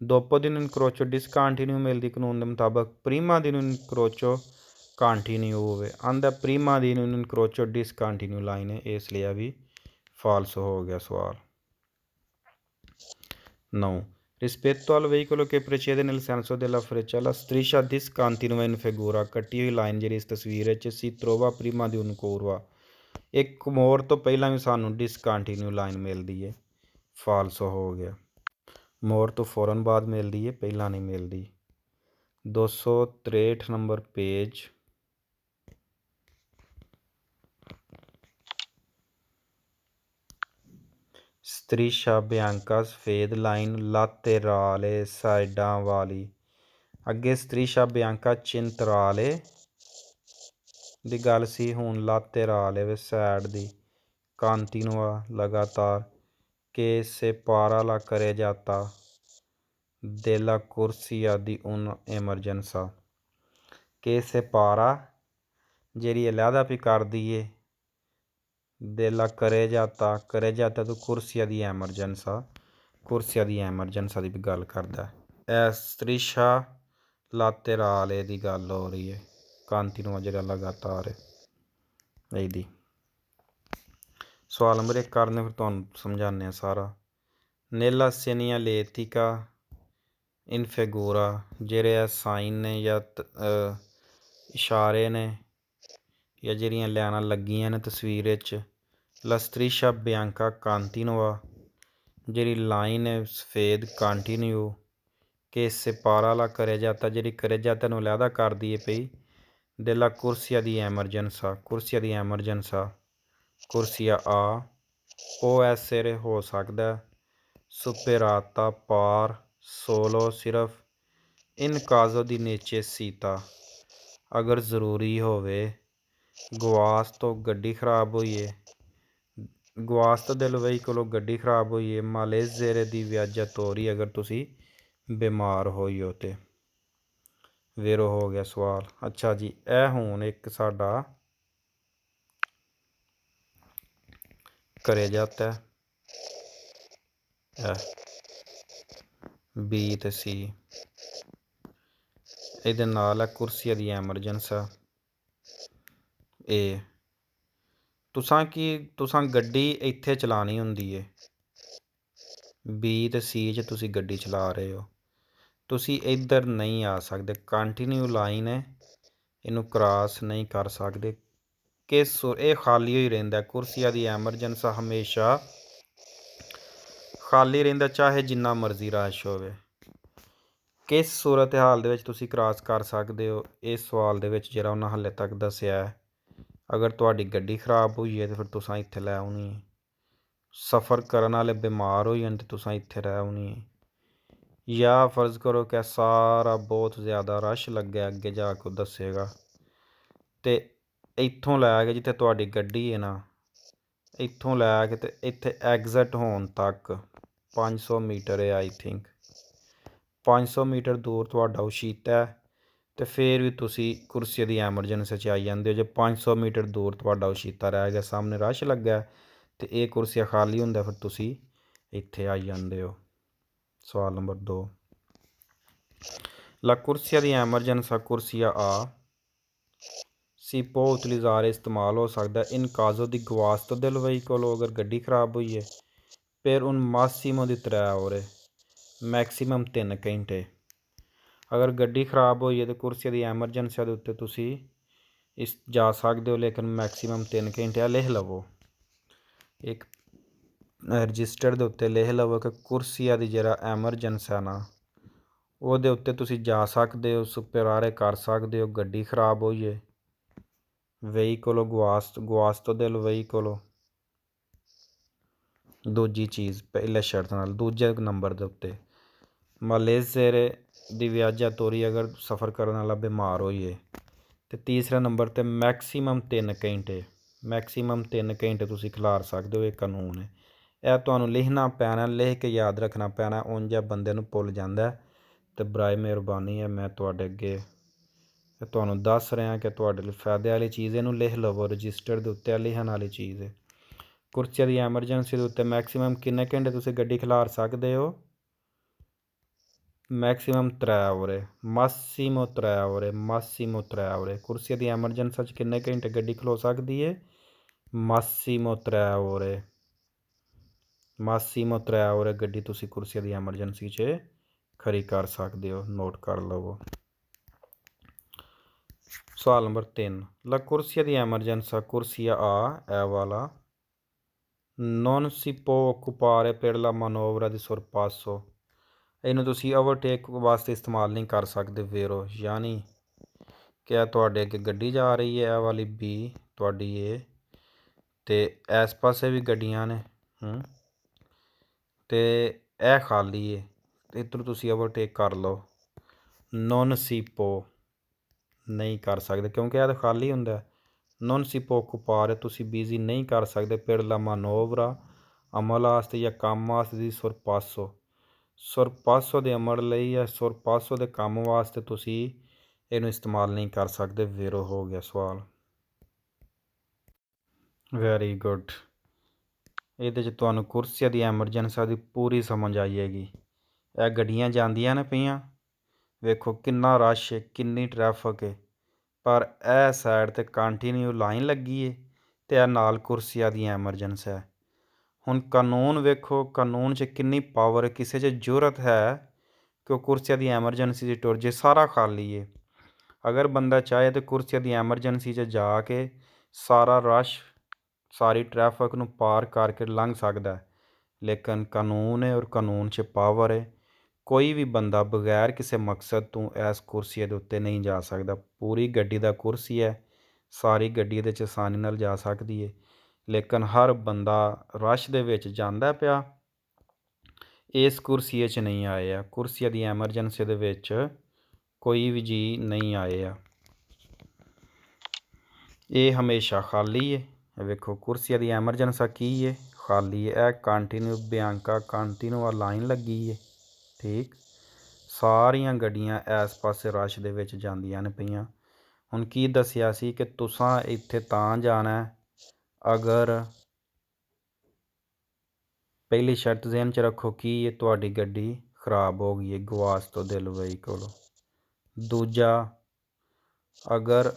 [SPEAKER 1] ਦੋਪੋ ਦੀ ਇਨਕਰੋਚੋ ਡਿਸਕੰਟੀਨਿਊ ਮਿਲਦੀ ਕਾਨੂੰਨ ਦੇ ਮੁਤਾਬਕ, ਪ੍ਰੀਮਾ ਦੀ ਇਨਕਰੋਚੋ ਕੰਟੀਨਿਊ ਹੋਵੇ। ਆਂਦਾ ਪ੍ਰੀਮਾ ਦੀ ਇਨਕਰੋਚੋ ਡਿਸਕੰਟੀਨਿਊ ਲਾਈਨ ਹੈ, ਇਸ ਲਈ ਵੀ ਫਾਲਸ ਹੋ ਗਿਆ ਸਵਾਲ। 9 Rispetto al veicolo che precede nel senso della freccia, la striscia discontinua in figura, ਕੱਟੀ ਹੋਈ ਲਾਈਨ ਜਿਹੜੀ ਇਸ ਤਸਵੀਰ ਵਿੱਚ si trova prima di un curva, ਇੱਕ ਮੋੜ ਤੋਂ ਪਹਿਲਾਂ ਵੀ ਸਾਨੂੰ ਡਿਸਕੰਟੀਨਿਊ ਲਾਈਨ ਮਿਲਦੀ ਹੈ, ਫਾਲਸੋ ਹੋ ਗਿਆ। ਮੋੜ ਤੋਂ ਫੌਰਨ ਬਾਅਦ ਮਿਲਦੀ ਹੈ, ਪਹਿਲਾਂ ਨਹੀਂ ਮਿਲਦੀ। 263 ਨੰਬਰ ਪੇਜ। striscia bianca ਸਫੇਦ ਲਾਈਨ laterale ਸਾਈਡਾਂ ਵਾਲੀ। ਅੱਗੇ striscia bianca centrale ਦੀ ਗੱਲ ਸੀ, ਹੁਣ laterale ਵੇ ਸਾਈਡ ਦੀ। continua ਲਗਾਤਾਰ। che separa la carreggiata della corsia di un'emergenza। che separa ਜਿਹੜੀ ਅਲੱਗਾ ਵੀ ਕਰਦੀ ਏ della carreggiata ਤੋਂ ਕੁਰਸੀਆ ਦੀ ਐਮਰਜੈਂਸਾ, ਕੁਰਸੀਆ ਦੀ ਐਮਰਜੈਂਸਾ ਦੀ ਵੀ ਗੱਲ ਕਰਦਾ। ਇਹ striscia laterale ਦੀ ਗੱਲ ਹੋ ਰਹੀ ਹੈ, continua ਜਿਹੜਾ ਲਗਾਤਾਰ ਹੈ ਇਹਦੀ। ਸਵਾਲ ਨੰਬਰ 1 ਕਰਨੇ, ਫਿਰ ਤੁਹਾਨੂੰ ਸਮਝਾਉਂਦੇ ਹਾਂ ਸਾਰਾ। nella segnaletica in figura, ਜਿਹੜੇ ਇਹ ਸਾਈਨ ਨੇ ਜਾਂ ਇਸ਼ਾਰੇ ਨੇ ਜਾਂ ਜਿਹੜੀਆਂ ਲਾਈਨਾਂ ਲੱਗੀਆਂ ਨੇ ਤਸਵੀਰ ਵਿੱਚ, la striscia bianca continua ਜਿਹੜੀ ਲਾਈਨ ਹੈ ਸਫੇਦ continue, che separa la carreggiata ਜਿਹੜੀ carreggiata ਨੂੰ ਅਲੱਗਾ ਕਰਦੀ ਹੈ ਪਈ, della corsia di emergenza ਕੁਰਸੀਆ the ਐਮਰਜੈਂਸਾ, ਕੁਰਸੀਆ A, può essere ਹੋ ਸਕਦਾ, superata par solo ਸਿਰਫ, in caso di necessità ਅਗਰ ਜ਼ਰੂਰੀ ਹੋਵੇ, guasto ਗੱਡੀ ਖਰਾਬ ਹੋਈ ਹੈ, guasto del veicolo ਗੱਡੀ ਖਰਾਬ ਹੋਈ ਹੈ, malessere di viaggiatori ਅਗਰ ਤੁਸੀਂ ਬਿਮਾਰ ਹੋਈ ਹੋ ਤੇ। ਵੇਰੋ ਹੋ ਗਿਆ ਸਵਾਲ। ਅੱਛਾ ਜੀ, ਇਹ ਹੁਣ ਇੱਕ ਸਾਡਾ carreggiata B ਤੇ C, ਇਹਦੇ ਨਾਲ ਹੈ ਕੁਰਸੀਆ ਦੀ ਐਮਰਜੈਂਸਾ A। ਤੁਸਾਂ ਗੱਡੀ ਇੱਥੇ ਚਲਾਉਣੀ ਹੁੰਦੀ ਹੈ, B ਤੇ C 'ਚ ਤੁਸੀਂ ਗੱਡੀ ਚਲਾ ਰਹੇ ਹੋ, ਤੁਸੀਂ ਇੱਧਰ ਨਹੀਂ ਆ ਸਕਦੇ, ਕੰਟੀਨਿਊ ਲਾਈਨ ਹੈ, ਇਹਨੂੰ ਕ੍ਰਾਸ ਨਹੀਂ ਕਰ ਸਕਦੇ। ਕਿ ਇਹ ਖਾਲੀ ਹੋਈ ਰਹਿੰਦਾ, ਕੁਰਸੀਆ ਦੀ ਐਮਰਜੈਂਸਾ ਹਮੇਸ਼ਾ ਖਾਲੀ ਰਹਿੰਦਾ, ਚਾਹੇ ਜਿੰਨਾ ਮਰਜ਼ੀ ਰਸ਼ ਹੋਵੇ। ਕਿਸ ਸੂਰਤ ਹਾਲ ਦੇ ਵਿੱਚ ਤੁਸੀਂ ਕ੍ਰਾਸ ਕਰ ਸਕਦੇ ਹੋ, ਇਸ ਸਵਾਲ ਦੇ ਵਿੱਚ ਜਿਹੜਾ ਉਹਨਾਂ ਹਾਲੇ ਤੱਕ ਦੱਸਿਆ ਹੈ। ਅਗਰ ਤੁਹਾਡੀ ਗੱਡੀ ਖਰਾਬ ਹੋਈ ਹੈ ਤਾਂ ਫਿਰ ਤੁਸੀਂ ਇੱਥੇ ਲੈ ਆਉਣੀ ਹੈ, ਸਫ਼ਰ ਕਰਨ ਵਾਲੇ ਬਿਮਾਰ ਹੋਈ ਹਨ ਤਾਂ ਤੁਸੀਂ ਇੱਥੇ ਰਹਿ ਆਉਣੀ ਹੈ, ਜਾਂ ਫਰਜ਼ ਕਰੋ ਕਿ ਸਾਰਾ ਬਹੁਤ ਜ਼ਿਆਦਾ ਰਸ਼ ਲੱਗਿਆ, ਅੱਗੇ ਜਾ ਕੇ ਦੱਸੇਗਾ, ਅਤੇ ਇੱਥੋਂ ਲੈ ਕੇ ਜਿੱਥੇ ਤੁਹਾਡੀ ਗੱਡੀ ਹੈ ਨਾ, ਇੱਥੋਂ ਲੈ ਕੇ ਅਤੇ ਇੱਥੇ ਐਗਜ਼ਿਟ ਹੋਣ ਤੱਕ 500 ਮੀਟਰ ਹੈ, ਆਈ ਥਿੰਕ 500 ਮੀਟਰ ਦੂਰ ਤੁਹਾਡਾ ਉਸ਼ੀਤਾ ਹੈ, ਅਤੇ ਫਿਰ ਵੀ ਤੁਸੀਂ ਕੁਰਸੀਆ ਦੀ ਐਮਰਜੈਂਸੀ 'ਚ ਆਈ ਜਾਂਦੇ ਹੋ। ਜੇ 500 ਮੀਟਰ ਦੂਰ ਤੁਹਾਡਾ ਉਸ਼ੀਤਾ ਰਹਿ ਗਿਆ, ਸਾਹਮਣੇ ਰਸ਼ ਲੱਗਾ ਅਤੇ ਇਹ ਕੁਰਸੀਆ ਖਾਲੀ ਹੁੰਦਾ, ਫਿਰ ਤੁਸੀਂ ਇੱਥੇ ਆਈ ਜਾਂਦੇ ਹੋ। ਸਵਾਲ number 2, la corsia di emergenza corsia A si può utilizzare ਇਸਤੇਮਾਲ ਹੋ ਸਕਦਾ in caso di guasto del veicolo ਅਗਰ ਗੱਡੀ ਖਰਾਬ ਹੋਈ ਹੈ, per un massimo di 3 ore maximum 3 ਘੰਟੇ। ਅਗਰ ਗੱਡੀ ਖਰਾਬ ਹੋਈ ਹੈ ਤਾਂ ਕੁਰਸੀਆ ਦੀ ਐਮਰਜੈਂਸੀ ਦੇ ਉੱਤੇ ਤੁਸੀਂ ਜਾ ਸਕਦੇ ਹੋ, ਲੇਕਿਨ ਮੈਕਸੀਮਮ 3 ਘੰਟੇ। ਲਿਖ ਲਵੋ, ਇੱਕ ਰਜਿਸਟਰ ਦੇ ਉੱਤੇ ਲਿਖ ਲਵੋ ਕਿ ਕੁਰਸੀਆ ਦੀ ਜਿਹੜਾ ਐਮਰਜੈਂਸੀ ਹੈ ਨਾ, ਉਹਦੇ ਉੱਤੇ ਤੁਸੀਂ ਜਾ ਸਕਦੇ ਹੋ, ਸੁਪਰਾਰੇ ਕਰ ਸਕਦੇ ਹੋ, ਗੱਡੀ ਖਰਾਬ ਹੋਈ ਹੈ, veicolo guasto del veicolo ਦੂਜੀ ਚੀਜ਼ ਪਹਿਲੇ ਸ਼ਰਤ ਨਾਲ, ਦੂਜੇ ਨੰਬਰ ਦੇ ਉੱਤੇ malessere di viaggiatori ਅਗਰ ਸਫ਼ਰ ਕਰਨ ਵਾਲਾ ਬਿਮਾਰ ਹੋਈਏ, ਅਤੇ ਤੀਸਰੇ ਨੰਬਰ 'ਤੇ ਮੈਕਸੀਮਮ 3 ਘੰਟੇ, ਮੈਕਸੀਮਮ 3 ਘੰਟੇ ਤੁਸੀਂ ਖਿਲਾਰ ਸਕਦੇ ਹੋ, ਇਹ ਕਾਨੂੰਨ ਹੈ। ਇਹ ਤੁਹਾਨੂੰ ਲਿਖਣਾ ਪੈਣਾ, ਲਿਖ ਕੇ ਯਾਦ ਰੱਖਣਾ ਪੈਣਾ, ਉਂਝ ਬੰਦੇ ਨੂੰ ਭੁੱਲ ਜਾਂਦਾ, ਅਤੇ ਬਰਾਏ ਮਿਹਰਬਾਨੀ ਹੈ ਮੈਂ ਤੁਹਾਡੇ ਅੱਗੇ ਤੁਹਾਨੂੰ ਦੱਸ ਰਿਹਾ ਕਿ ਤੁਹਾਡੇ ਲਈ ਫਾਇਦੇ ਵਾਲੀ ਚੀਜ਼, ਇਹਨੂੰ ਲਿਖ ਲਵੋ, ਰਜਿਸਟਰ ਦੇ ਉੱਤੇ ਲਿਖਣ ਵਾਲੀ ਚੀਜ਼ ਹੈ। ਕੁਰਸੀਆ ਦੀ ਐਮਰਜੈਂਸੀ ਦੇ ਉੱਤੇ ਮੈਕਸੀਮਮ ਕਿੰਨੇ ਘੰਟੇ ਤੁਸੀਂ ਗੱਡੀ ਖਿਲਾਰ ਸਕਦੇ ਹੋ, ਮੈਕਸੀਮਮ 3 ਓਵਰ, ਮਾਸੀਮੋ 3 ਓਵਰ, ਮਾਸੀਮੋ 3 ਓਵਰ। ਕੁਰਸੀਆ ਦੀ ਐਮਰਜੈਂਸੀ 'ਚ ਕਿੰਨੇ ਘੰਟੇ ਗੱਡੀ ਖਲੋ ਸਕਦੀ ਹੈ, ਮਾਸੀਮੋ 3 ਓਵਰ, ਮਾਸੀਮੋ 3 ਓਵਰ ਗੱਡੀ ਤੁਸੀਂ ਕੁਰਸੀਆ ਦੀ ਐਮਰਜੈਂਸੀ 'ਚ ਖਰੀ ਕਰ ਸਕਦੇ ਹੋ, ਨੋਟ ਕਰ ਲਵੋ। ਸਵਾਲ ਨੰਬਰ 3, ਲਾ ਕੁਰਸੀਆ ਦੀ ਐਮਰਜੈਂਸਾ ਕੁਰਸੀਆ ਆ ਇਹ ਵਾਲਾ non ਸਿਪੋ ਓਕੂਪਾਰੇ per la manovra di sorpasso। ਇਹਨੂੰ ਤੁਸੀਂ ਓਵਰਟੇਕ ਵਾਸਤੇ ਇਸਤੇਮਾਲ ਨਹੀਂ ਕਰ ਸਕਦੇ ਵੇਰੋ, ਯਾਨੀ ਕਿ ਤੁਹਾਡੇ ਅੱਗੇ ਗੱਡੀ ਜਾ ਰਹੀ ਹੈ ਇਹ ਵਾਲੀ ਬੀ ਤੁਹਾਡੀ ਏ, ਅਤੇ ਇਸ ਪਾਸੇ ਵੀ ਗੱਡੀਆਂ ਨੇ ਅਤੇ ਇਹ ਖਾਲੀ ਹੈ, ਇੱਧਰੋਂ ਤੁਸੀਂ ਓਵਰਟੇਕ ਕਰ ਲਓ। ਨੋਨ ਸਿਪੋ ਨਹੀਂ ਕਰ ਸਕਦੇ ਕਿਉਂਕਿ ਇਹ ਤਾਂ ਖਾਲੀ ਹੁੰਦਾ। ਨੋਨ ਸਿਪੋ ਓਕੂਪਾਰੇ ਤੁਸੀਂ ਬਿਜ਼ੀ ਨਹੀਂ ਕਰ ਸਕਦੇ per la manovra ਅਮਲ ਵਾਸਤੇ ਜਾਂ ਕੰਮ ਵਾਸਤੇ ਦੀ ਸੁਰਪਾਸੋ ਦੇ ਅਮਲ ਲਈ ਜਾਂ ਸੁਰਪਾਸੋ ਦੇ ਕੰਮ ਵਾਸਤੇ ਤੁਸੀਂ ਇਹਨੂੰ ਇਸਤੇਮਾਲ ਨਹੀਂ ਕਰ ਸਕਦੇ। ਵੇਰੋ ਹੋ ਗਿਆ ਸਵਾਲ। Very good. ਇਹਦੇ 'ਚ ਤੁਹਾਨੂੰ ਕੁਰਸੀਆਂ ਦੀ ਐਮਰਜੈਂਸੀ ਦੀ ਪੂਰੀ ਸਮਝ ਆਈ ਹੈਗੀ। ਇਹ ਗੱਡੀਆਂ ਜਾਂਦੀਆਂ ਨੇ ਪਈਆਂ, ਵੇਖੋ ਕਿੰਨਾ ਰਸ਼ ਹੈ, ਕਿੰਨੀ ਟਰੈਫਿਕ ਹੈ, ਪਰ ਇਹ ਸਾਈਡ 'ਤੇ ਕੰਟੀਨਿਊ ਲਾਈਨ ਲੱਗੀ ਹੈ ਅਤੇ ਇਹ ਨਾਲ ਕੁਰਸੀਆਂ ਦੀ ਐਮਰਜੈਂਸੀ ਹੈ। ਹੁਣ ਕਾਨੂੰਨ ਵੇਖੋ, ਕਾਨੂੰਨ 'ਚ ਕਿੰਨੀ ਪਾਵਰ, ਕਿਸੇ 'ਚ ਜ਼ਰੂਰਤ ਹੈ ਕਿ ਉਹ ਕੁਰਸੀਆਂ ਦੀ ਐਮਰਜੈਂਸੀ 'ਚ ਟੁਰ ਜੇ, ਸਾਰਾ ਖਾਲੀ ਹੈ। ਅਗਰ ਬੰਦਾ ਚਾਹੇ ਤਾਂ ਕੁਰਸੀਆਂ ਦੀ ਐਮਰਜੈਂਸੀ 'ਚ ਜਾ ਕੇ ਸਾਰਾ ਰਸ਼, ਸਾਰੀ ਟਰੈਫਿਕ ਨੂੰ ਪਾਰ ਕਰਕੇ ਲੰਘ ਸਕਦਾ, ਲੇਕਿਨ ਕਾਨੂੰਨ ਹੈ ਔਰ ਕਾਨੂੰਨ 'ਚ ਪਾਵਰ ਹੈ। ਕੋਈ ਵੀ ਬੰਦਾ ਬਗੈਰ ਕਿਸੇ ਮਕਸਦ ਤੋਂ ਇਸ ਕੁਰਸੀ ਦੇ ਉੱਤੇ ਨਹੀਂ ਜਾ ਸਕਦਾ। ਪੂਰੀ ਗੱਡੀ ਦਾ ਕੁਰਸੀ ਹੈ, ਸਾਰੀ ਗੱਡੀ ਇਹਦੇ 'ਚ ਆਸਾਨੀ ਨਾਲ ਜਾ ਸਕਦੀ ਹੈ, ਲੇਕਿਨ ਹਰ ਬੰਦਾ ਰਸ਼ ਦੇ ਵਿੱਚ ਜਾਂਦਾ ਪਿਆ ਇਸ ਕੁਰਸੀ 'ਚ ਨਹੀਂ ਆਏ ਆ। ਕੁਰਸੀਆਂ ਦੀ ਐਮਰਜੈਂਸੀ ਦੇ ਵਿੱਚ ਕੋਈ ਵੀ ਜੀ ਨਹੀਂ ਆਏ ਆ, ਇਹ ਹਮੇਸ਼ਾ ਖਾਲੀ ਹੈ। ਵੇਖੋ ਕੁਰਸੀਆਂ ਦੀ ਐਮਰਜੈਂਸੀ ਕੀ ਹੈ, ਖਾਲੀ ਹੈ। ਇਹ ਕੰਟੀਨਿਊ ਬਿਆਂਕਾ ਕੰਟੀਨਿਊ ਲਾਈਨ ਲੱਗੀ ਹੈ, ਠੀਕ। ਸਾਰੀਆਂ ਗੱਡੀਆਂ ਇਸ ਪਾਸੇ ਰਸ਼ ਦੇ ਵਿੱਚ ਜਾਂਦੀਆਂ ਨੇ ਪਈਆਂ। ਹੁਣ ਕੀ ਦੱਸਿਆ ਸੀ ਕਿ ਤੁਸਾਂ ਇੱਥੇ ਤਾਂ ਜਾਣਾ ਅਗਰ ਪਹਿਲੀ ਸ਼ਰਤ ਜ਼ਿਹਨ 'ਚ ਰੱਖੋ ਕੀ ਹੈ, ਤੁਹਾਡੀ ਗੱਡੀ ਖਰਾਬ ਹੋ ਗਈ ਹੈ, ਗਵਾਚ ਤੋਂ ਦਿਲ ਵਹੀਕਲ। ਦੂਜਾ, ਅਗਰ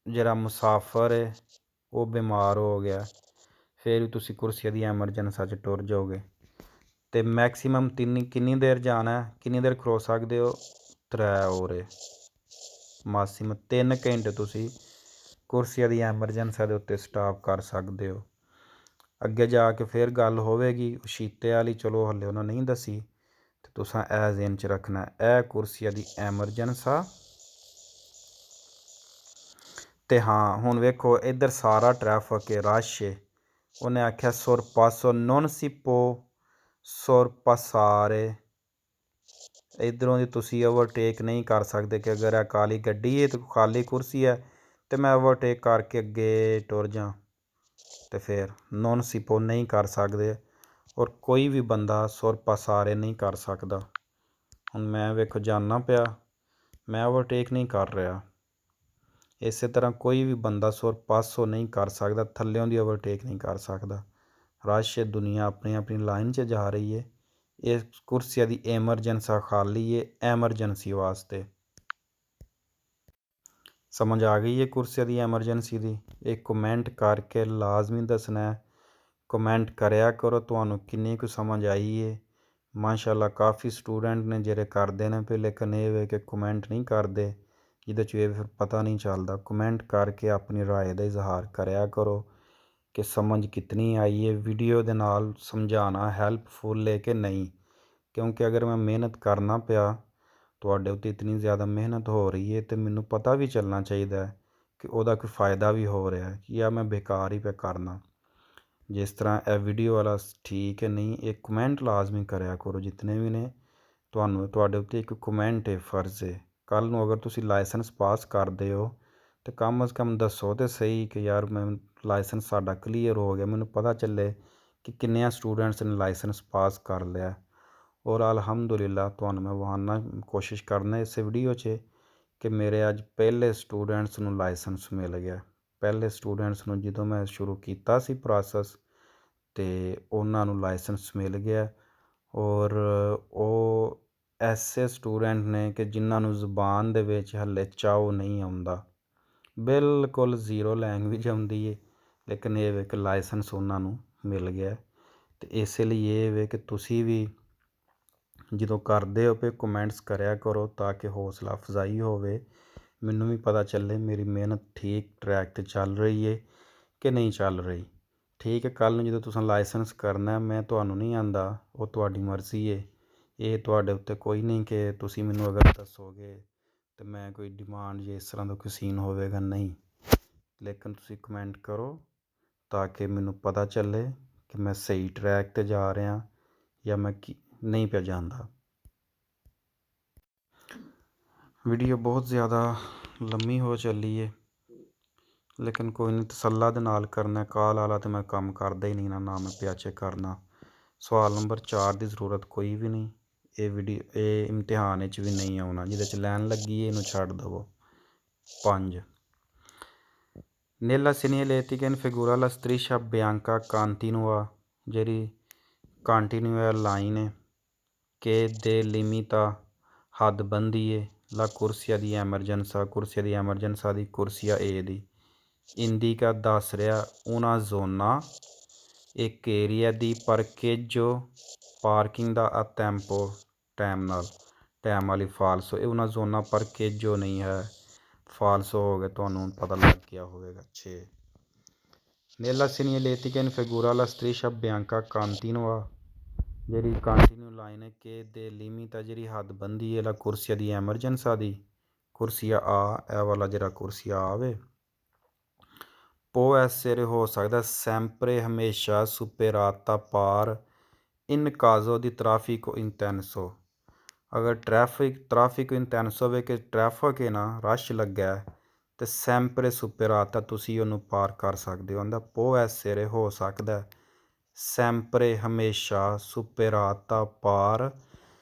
[SPEAKER 1] ਜਿਹੜਾ ਮੁਸਾਫਰ ਹੈ ਉਹ ਬਿਮਾਰ ਹੋ ਗਿਆ, ਫਿਰ ਵੀ ਤੁਸੀਂ ਕੁਰਸੀਆਂ ਦੀ ਐਮਰਜੈਂਸੀ 'ਚ ਟੁਰ ਜਾਓਗੇ। ਅਤੇ ਮੈਕਸੀਮਮ ਕਿੰਨੀ ਦੇਰ ਜਾਣਾ, ਕਿੰਨੀ ਦੇਰ ਖਲੋ ਸਕਦੇ ਹੋ, 3 ਓਵਰ ਮਾਕਸੀਮਮ 3 ਘੰਟੇ ਤੁਸੀਂ ਕੁਰਸੀਆਂ ਦੀ ਐਮਰਜੈਂਸੀ ਦੇ ਉੱਤੇ ਸਟਾਪ ਕਰ ਸਕਦੇ ਹੋ। ਅੱਗੇ ਜਾ ਕੇ ਫਿਰ ਗੱਲ ਹੋਵੇਗੀ ਸ਼ੀਤੇ ਵਾਲੀ, ਚਲੋ ਹਾਲੇ ਉਹਨਾਂ ਨਹੀਂ ਦੱਸੀ, ਅਤੇ ਤੁਸੀਂ ਇਹ ਜ਼ਿਹਨ 'ਚ ਰੱਖਣਾ ਇਹ ਕੁਰਸੀਆਂ ਦੀ ਐਮਰਜੈਂਸੀ। ਅਤੇ ਹਾਂ ਹੁਣ ਵੇਖੋ ਇੱਧਰ ਸਾਰਾ ਟਰੈਫਿਕ ਹੈ, ਰਸ਼ ਹੈ। ਉਹਨੇ ਆਖਿਆ sorpasso non si può sorpassare, ਇੱਧਰੋਂ ਦੀ ਤੁਸੀਂ ਓਵਰਟੇਕ ਨਹੀਂ ਕਰ ਸਕਦੇ ਕਿ ਅਗਰ ਇਹ ਕਾਲੀ ਗੱਡੀ ਹੈ ਅਤੇ ਖਾਲੀ ਕੁਰਸੀ ਹੈ ਅਤੇ ਮੈਂ ਓਵਰਟੇਕ ਕਰਕੇ ਅੱਗੇ ਟੁਰ ਜਾਂ, ਅਤੇ ਫਿਰ ਨੋਨ ਸਿਪੋ ਨਹੀਂ ਕਰ ਸਕਦੇ ਔਰ ਕੋਈ ਵੀ ਬੰਦਾ sorpassare ਨਹੀਂ ਕਰ ਸਕਦਾ। ਹੁਣ ਮੈਂ ਵੇਖੋ ਜਾਨਾ ਪਿਆ, ਮੈਂ ਓਵਰਟੇਕ ਨਹੀਂ ਕਰ ਰਿਹਾ, ਇਸੇ ਤਰ੍ਹਾਂ ਕੋਈ ਵੀ ਬੰਦਾ sorpasso ਨਹੀਂ ਕਰ ਸਕਦਾ, ਥੱਲਿਓਂ ਦੀ ਓਵਰਟੇਕ ਨਹੀਂ ਕਰ ਸਕਦਾ। ਰਸ਼ ਦੁਨੀਆ ਆਪਣੀ ਆਪਣੀ ਲਾਈਨ 'ਚ ਜਾ ਰਹੀ ਹੈ। ਇਹ ਕੁਰਸੀਆਂ ਦੀ ਐਮਰਜੈਂਸੀ ਖਾਲੀ ਹੈ, ਐਮਰਜੈਂਸੀ ਵਾਸਤੇ। ਸਮਝ ਆ ਗਈ ਹੈ ਕੁਰਸੀਆਂ ਦੀ ਐਮਰਜੈਂਸੀ ਦੀ? ਇਹ ਕਮੈਂਟ ਕਰਕੇ ਲਾਜ਼ਮੀ ਦੱਸਣਾ, ਕਮੈਂਟ ਕਰਿਆ ਕਰੋ ਤੁਹਾਨੂੰ ਕਿੰਨੀ ਕੁ ਸਮਝ ਆਈ ਹੈ। ਮਾਸ਼ਾਅੱਲਾ ਕਾਫੀ ਸਟੂਡੈਂਟ ਨੇ ਜਿਹੜੇ ਕਰਦੇ ਨੇ ਪਏ, ਲੇਕਿਨ ਇਹ ਵੇ ਕਿ ਕਮੈਂਟ ਨਹੀਂ ਕਰਦੇ, ਜਿਹਦੇ 'ਚ ਇਹ ਫਿਰ ਪਤਾ ਨਹੀਂ ਚੱਲਦਾ। ਕਮੈਂਟ ਕਰਕੇ ਆਪਣੀ ਰਾਏ ਦਾ ਇਜ਼ਹਾਰ ਕਰਿਆ ਕਰੋ ਕਿ ਸਮਝ ਕਿਤਨੀ ਆਈ ਹੈ, ਵੀਡੀਓ ਦੇ ਨਾਲ ਸਮਝਾਉਣਾ ਹੈਲਪਫੁੱਲ ਹੈ ਕਿ ਨਹੀਂ, ਕਿਉਂਕਿ ਅਗਰ ਮੈਂ ਮਿਹਨਤ ਕਰਨਾ ਪਿਆ, ਤੁਹਾਡੇ ਉੱਤੇ ਇਤਨੀ ਜ਼ਿਆਦਾ ਮਿਹਨਤ ਹੋ ਰਹੀ ਹੈ, ਅਤੇ ਮੈਨੂੰ ਪਤਾ ਵੀ ਚੱਲਣਾ ਚਾਹੀਦਾ ਕਿ ਉਹਦਾ ਕੋਈ ਫ਼ਾਇਦਾ ਵੀ ਹੋ ਰਿਹਾ ਜਾਂ ਮੈਂ ਬੇਕਾਰ ਹੀ ਪਿਆ ਕਰਨਾ। ਜਿਸ ਤਰ੍ਹਾਂ ਇਹ ਵੀਡੀਓ ਵਾਲਾ ਠੀਕ ਹੈ ਨਹੀਂ, ਇਹ ਕਮੈਂਟ ਲਾਜ਼ਮੀ ਕਰਿਆ ਕਰੋ ਜਿਤਨੇ ਵੀ ਨੇ। ਤੁਹਾਡੇ ਉੱਤੇ ਇੱਕ ਕਮੈਂਟ ਹੈ, ਫਰਜ਼ ਹੈ। ਕੱਲ੍ਹ ਨੂੰ ਅਗਰ ਤੁਸੀਂ ਲਾਇਸੈਂਸ ਪਾਸ ਕਰਦੇ ਹੋ ਤਾਂ ਕਮ ਅਜ਼ ਕਮ ਦੱਸੋ ਤਾਂ ਸਹੀ ਕਿ ਯਾਰ ਮੈਂ ਲਾਇਸੈਂਸ ਸਾਡਾ ਕਲੀਅਰ ਹੋ ਗਿਆ, ਮੈਨੂੰ ਪਤਾ ਚੱਲੇ ਕਿ ਕਿੰਨਿਆਂ ਸਟੂਡੈਂਟਸ ਨੇ ਲਾਇਸੈਂਸ ਪਾਸ ਕਰ ਲਿਆ। ਔਰ ਅਲਹਮਦੁਲਿਲਾ ਤੁਹਾਨੂੰ ਮੈਂ ਵਹਾਨਾ ਕੋਸ਼ਿਸ਼ ਕਰਨਾ ਇਸ ਵੀਡੀਓ 'ਚ ਕਿ ਮੇਰੇ ਅੱਜ ਪਹਿਲੇ ਸਟੂਡੈਂਟਸ ਨੂੰ ਲਾਇਸੈਂਸ ਮਿਲ ਗਿਆ। ਪਹਿਲੇ ਸਟੂਡੈਂਟਸ ਨੂੰ ਜਦੋਂ ਮੈਂ ਸ਼ੁਰੂ ਕੀਤਾ ਸੀ ਪ੍ਰੋਸੈਸ, ਅਤੇ ਉਹਨਾਂ ਨੂੰ ਲਾਇਸੈਂਸ ਮਿਲ ਗਿਆ। ਔਰ ਉਹ ਐਸੇ ਸਟੂਡੈਂਟ ਨੇ ਕਿ ਜਿਨ੍ਹਾਂ ਨੂੰ ਜ਼ੁਬਾਨ ਦੇ ਵਿੱਚ ਹਾਲੇ ਚਾਓ ਨਹੀਂ ਆਉਂਦਾ, ਬਿਲਕੁਲ ਜ਼ੀਰੋ ਲੈਂਗੁਏਜ ਆਉਂਦੀ ਹੈ, ਲੇਕਿਨ ਇਹ ਵੇ ਕਿ ਲਾਇਸੈਂਸ ਉਹਨਾਂ ਨੂੰ ਮਿਲ ਗਿਆ। ਅਤੇ ਇਸੇ ਲਈ ਇਹ ਵੇ ਕਿ ਤੁਸੀਂ ਵੀ ਜਦੋਂ ਕਰਦੇ ਹੋ ਫਿਰ ਕਮੈਂਟਸ ਕਰਿਆ ਕਰੋ ਤਾਂ ਕਿ ਹੌਸਲਾ ਅਫਜ਼ਾਈ ਹੋਵੇ, ਮੈਨੂੰ ਵੀ ਪਤਾ ਚੱਲੇ ਮੇਰੀ ਮਿਹਨਤ ਠੀਕ ਟਰੈਕ 'ਤੇ ਚੱਲ ਰਹੀ ਹੈ ਕਿ ਨਹੀਂ ਚੱਲ ਰਹੀ। ਠੀਕ ਹੈ, ਕੱਲ੍ਹ ਨੂੰ ਜਦੋਂ ਤੁਸੀਂ ਲਾਇਸੈਂਸ ਕਰਨਾ ਮੈਂ ਤੁਹਾਨੂੰ ਨਹੀਂ ਆਂਦਾ, ਉਹ ਤੁਹਾਡੀ ਮਰਜ਼ੀ ਹੈ। ਇਹ ਤੁਹਾਡੇ ਉੱਤੇ ਕੋਈ ਨਹੀਂ ਕਿ ਤੁਸੀਂ ਮੈਨੂੰ ਅਗਰ ਦੱਸੋਗੇ ਤਾਂ ਮੈਂ ਕੋਈ ਡਿਮਾਂਡ ਜਾਂ ਇਸ ਤਰ੍ਹਾਂ ਦਾ ਕੋਈ ਸੀਨ ਹੋਵੇਗਾ, ਨਹੀਂ। ਲੇਕਿਨ ਤੁਸੀਂ ਕਮੈਂਟ ਕਰੋ ਤਾਂ ਕਿ ਮੈਨੂੰ ਪਤਾ ਚੱਲੇ ਕਿ ਮੈਂ ਸਹੀ ਟਰੈਕ 'ਤੇ ਜਾ ਰਿਹਾ ਜਾਂ ਮੈਂ ਨਹੀਂ ਪਿਆ ਜਾਂਦਾ। ਵੀਡੀਓ ਬਹੁਤ ਜ਼ਿਆਦਾ ਲੰਮੀ ਹੋ ਚੱਲੀ ਹੈ, ਲੇਕਿਨ ਕੋਈ ਨਹੀਂ, ਤਸੱਲਾ ਦੇ ਨਾਲ ਕਰਨਾ। ਕਾਲ ਵਾਲਾ ਤਾਂ ਮੈਂ ਕੰਮ ਕਰਦਾ ਹੀ ਨਹੀਂ ਨਾ ਮੈਂ ਪਿਆਚੇ ਕਰਨਾ। ਸਵਾਲ ਨੰਬਰ 4 ਦੀ ਜ਼ਰੂਰਤ ਕੋਈ ਵੀ ਨਹੀਂ, ਇਹ ਇਮਤਿਹਾਨ ਵਿੱਚ ਵੀ ਨਹੀਂ ਆਉਣਾ। ਜਿਹਦੇ 'ਚ ਲਾਈਨ ਲੱਗੀ ਹੈ ਇਹਨੂੰ ਛੱਡ ਦੇਵੋ। 5 Nella segnaletica in figura la striscia bianca continua, ਜਿਹੜੀ ਕੰਟੀਨਿਊ ਲਾਈਨ ਹੈ che delimita ਹੱਦਬੰਦੀ ਹੈ la corsia di emergenza, ਕੁਰਸੀਆ ਦੀ ਐਮਰਜੈਂਸਾ ਦੀ, ਕੁਰਸੀਆ ਏ ਦੀ। ਇੰਡੀਕਾ ਦੱਸ ਰਿਹਾ una zona, ਇੱਕ area the parcheggio, parking the, a tempo, time ਨਾਲ, ਟਾਈਮ ਵਾਲੀ ਫਾਲਸੋ। ਇਹ una zona parcheggio ਨਹੀਂ ਹੈ, ਫਾਲਸੋ ਹੋ ਗਿਆ, ਤੁਹਾਨੂੰ ਪਤਾ ਲੱਗ ਗਿਆ ਹੋਵੇਗਾ। 6 Nella segnaletica in figura la striscia bianca continua, ਜਿਹੜੀ ਕੰਟੀਨਿਊ ਲਾਈਨ ਹੈ ਕਿ ਦੇ ਲਿਮਿਟ ਆ, ਜਿਹੜੀ ਹੱਦਬੰਦੀ ਹੈ ਲਾ ਕੁਰਸੀਆ ਦੀ ਐਮਰਜੈਂਸਾ ਦੀ, ਕੁਰਸੀਆ ਆ, ਇਹ ਵਾਲਾ ਜਿਹੜਾ ਕੁਰਸੀਆ ਆਵੇ। ਪੋ ਐਸਰੇ ਹੋ ਸਕਦਾ ਸੈਂਪਰੇ, ਹਮੇਸ਼ਾ, ਸੁਪੇਰਾਤਾ, ਪਾਰ, ਇਨ ਕਾਜ਼ੋ ਦੀ ਟ੍ਰੈਫਿਕ ਇੰਟੈਂਸੋ, ਅਗਰ ਟ੍ਰੈਫਿਕ ਇੰਟੈਂਸੋ ਹੋਵੇ ਕਿ ਟ੍ਰੈਫਿਕ ਹੈ ਨਾ, ਰਸ਼ ਲੱਗਾ ਅਤੇ ਸੈਂਪਰੇ ਸੁਪੇਰਾਤਾ, ਤੁਸੀਂ ਉਹਨੂੰ ਪਾਰ ਕਰ ਸਕਦੇ ਹੋ। ਆਂਦਾ ਪੋ ਐਸਰੇ ਹੋ ਸਕਦਾ ਸੈਂਪਰੇ, ਹਮੇਸ਼ਾ, ਸੁਪੇਰਾਤਾ, ਪਾਰ,